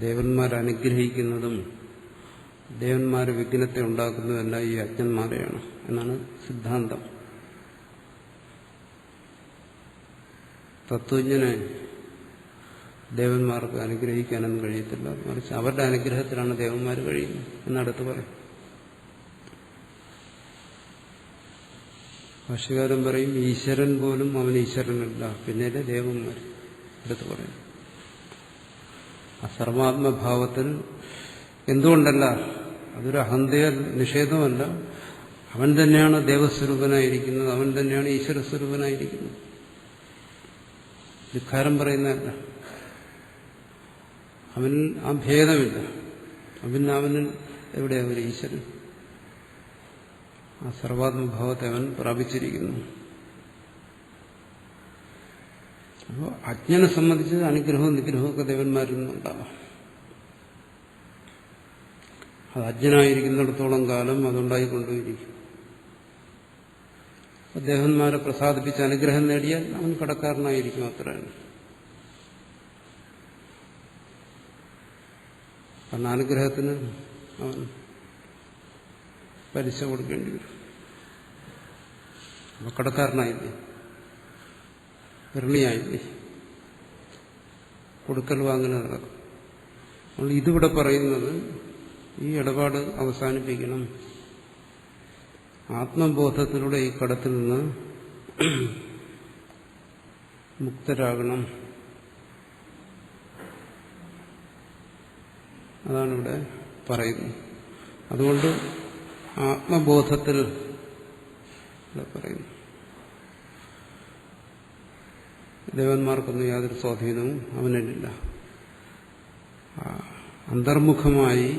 ദേവന്മാരെ അനുഗ്രഹിക്കുന്നതും ദേവന്മാരെ വിഘ്നത്തെ ഉണ്ടാക്കുന്നതെല്ലാം ഈ അജ്ഞന്മാരെയാണ് എന്നാണ് സിദ്ധാന്തം. തത്വജ്ഞനെ ദേവന്മാർക്ക് അനുഗ്രഹിക്കാനൊന്നും കഴിയത്തില്ല, മറിച്ച് അവരുടെ അനുഗ്രഹത്തിലാണ് ദേവന്മാർ കഴിയുന്നത് എന്നടുത്ത് പറയും. ഭാഷ്യകാരൻ പറയും ഈശ്വരൻ പോലും അവൻ ഈശ്വരനല്ല, പിന്നീട് ദേവന്മാർ എടുത്തു പറയും. ആ സർവാത്മഭാവത്തിൽ എന്തുകൊണ്ടല്ല, അതൊരു അഹന്തയ നിഷേധമല്ല, അവൻ തന്നെയാണ് ദേവസ്വരൂപനായിരിക്കുന്നത്, അവൻ തന്നെയാണ് ഈശ്വരസ്വരൂപനായിരിക്കുന്നത്. ധിക്കാരം പറയുന്നതല്ല. അവനിൽ ആ ഭേദമില്ല. അവനിൽ എവിടെയാ ഒരു ഈശ്വരൻ? ആ സർവാത്മഭാവത്തെ അവൻ പ്രാപിച്ചിരിക്കുന്നു. അപ്പോൾ അജ്ഞനെ സംബന്ധിച്ച് അനുഗ്രഹവും നിഗ്രഹവും ഒക്കെ ദേവന്മാരിൽ നിന്നുണ്ടാവാം. അത് അജ്ഞനായിരിക്കുന്നിടത്തോളം കാലം അതുണ്ടായിക്കൊണ്ടിരിക്കും. ദേവന്മാരെ പ്രസാദിപ്പിച്ച് അനുഗ്രഹം നേടിയാൽ അവൻ കടക്കാരനായിരിക്കും, അത്രയാണ്. കാരണം അനുഗ്രഹത്തിന് അവൻ പലിശ കൊടുക്കേണ്ടി വരും. അപ്പൊ കടക്കാരനായില്ലേ, ഋണിയായില്ലേ, കൊടുക്കൽ വാങ്ങൽ നടക്കും. നമ്മൾ ഇതിവിടെ പറയുന്നത് ഈ ഇടപാട് അവസാനിപ്പിക്കണം, ആത്മബോധത്തിലൂടെ ഈ കടത്തിൽ നിന്ന് മുക്തരാകണം. അതാണ് ഇവിടെ പറയുന്നത്. അതുകൊണ്ട് ആത്മബോധത്തിൽ പറയുന്നു ദേവന്മാർക്കൊന്നും യാതൊരു സ്വാധീനവും അവനില്ല. അന്തർമുഖമായി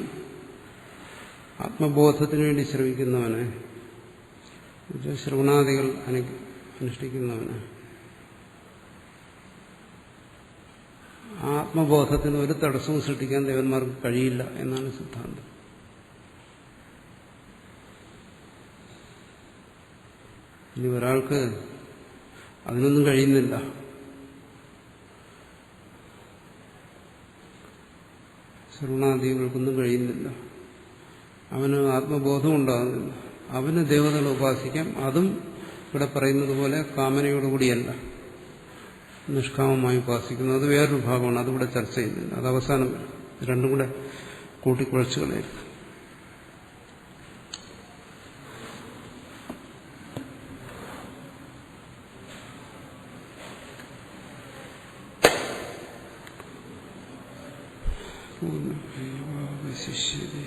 ആത്മബോധത്തിനു വേണ്ടി ശ്രമിക്കുന്നവന്, ശ്രവണാദികൾ അനുഷ്ഠിക്കുന്നവന് ആത്മബോധത്തിന് ഒരു തടസ്സവും സൃഷ്ടിക്കാൻ ദേവന്മാർക്ക് കഴിയില്ല എന്നാണ് സിദ്ധാന്തം. ഇനി ഒരാൾക്ക് അതിനൊന്നും കഴിയുന്നില്ല, ശ്രവണാദികൾക്കൊന്നും കഴിയുന്നില്ല, അവന് ആത്മബോധം ഉണ്ടാകുന്നില്ല, അവന് ദേവതകളെ ഉപാസിക്കാം. അതും ഇവിടെ പറയുന്നത് പോലെ കാമനയോടുകൂടിയല്ല, നിഷ്കാമമായി ഉപാസിക്കുന്നത്. അത് വേറൊരു ഭാഗമാണ്, അതിവിടെ ചർച്ച ചെയ്യുന്നില്ല. അത് അവസാനം രണ്ടും കൂടെ കൂട്ടിക്കുഴച്ചു കളയായിരിക്കും. ശിഷ്യതേ.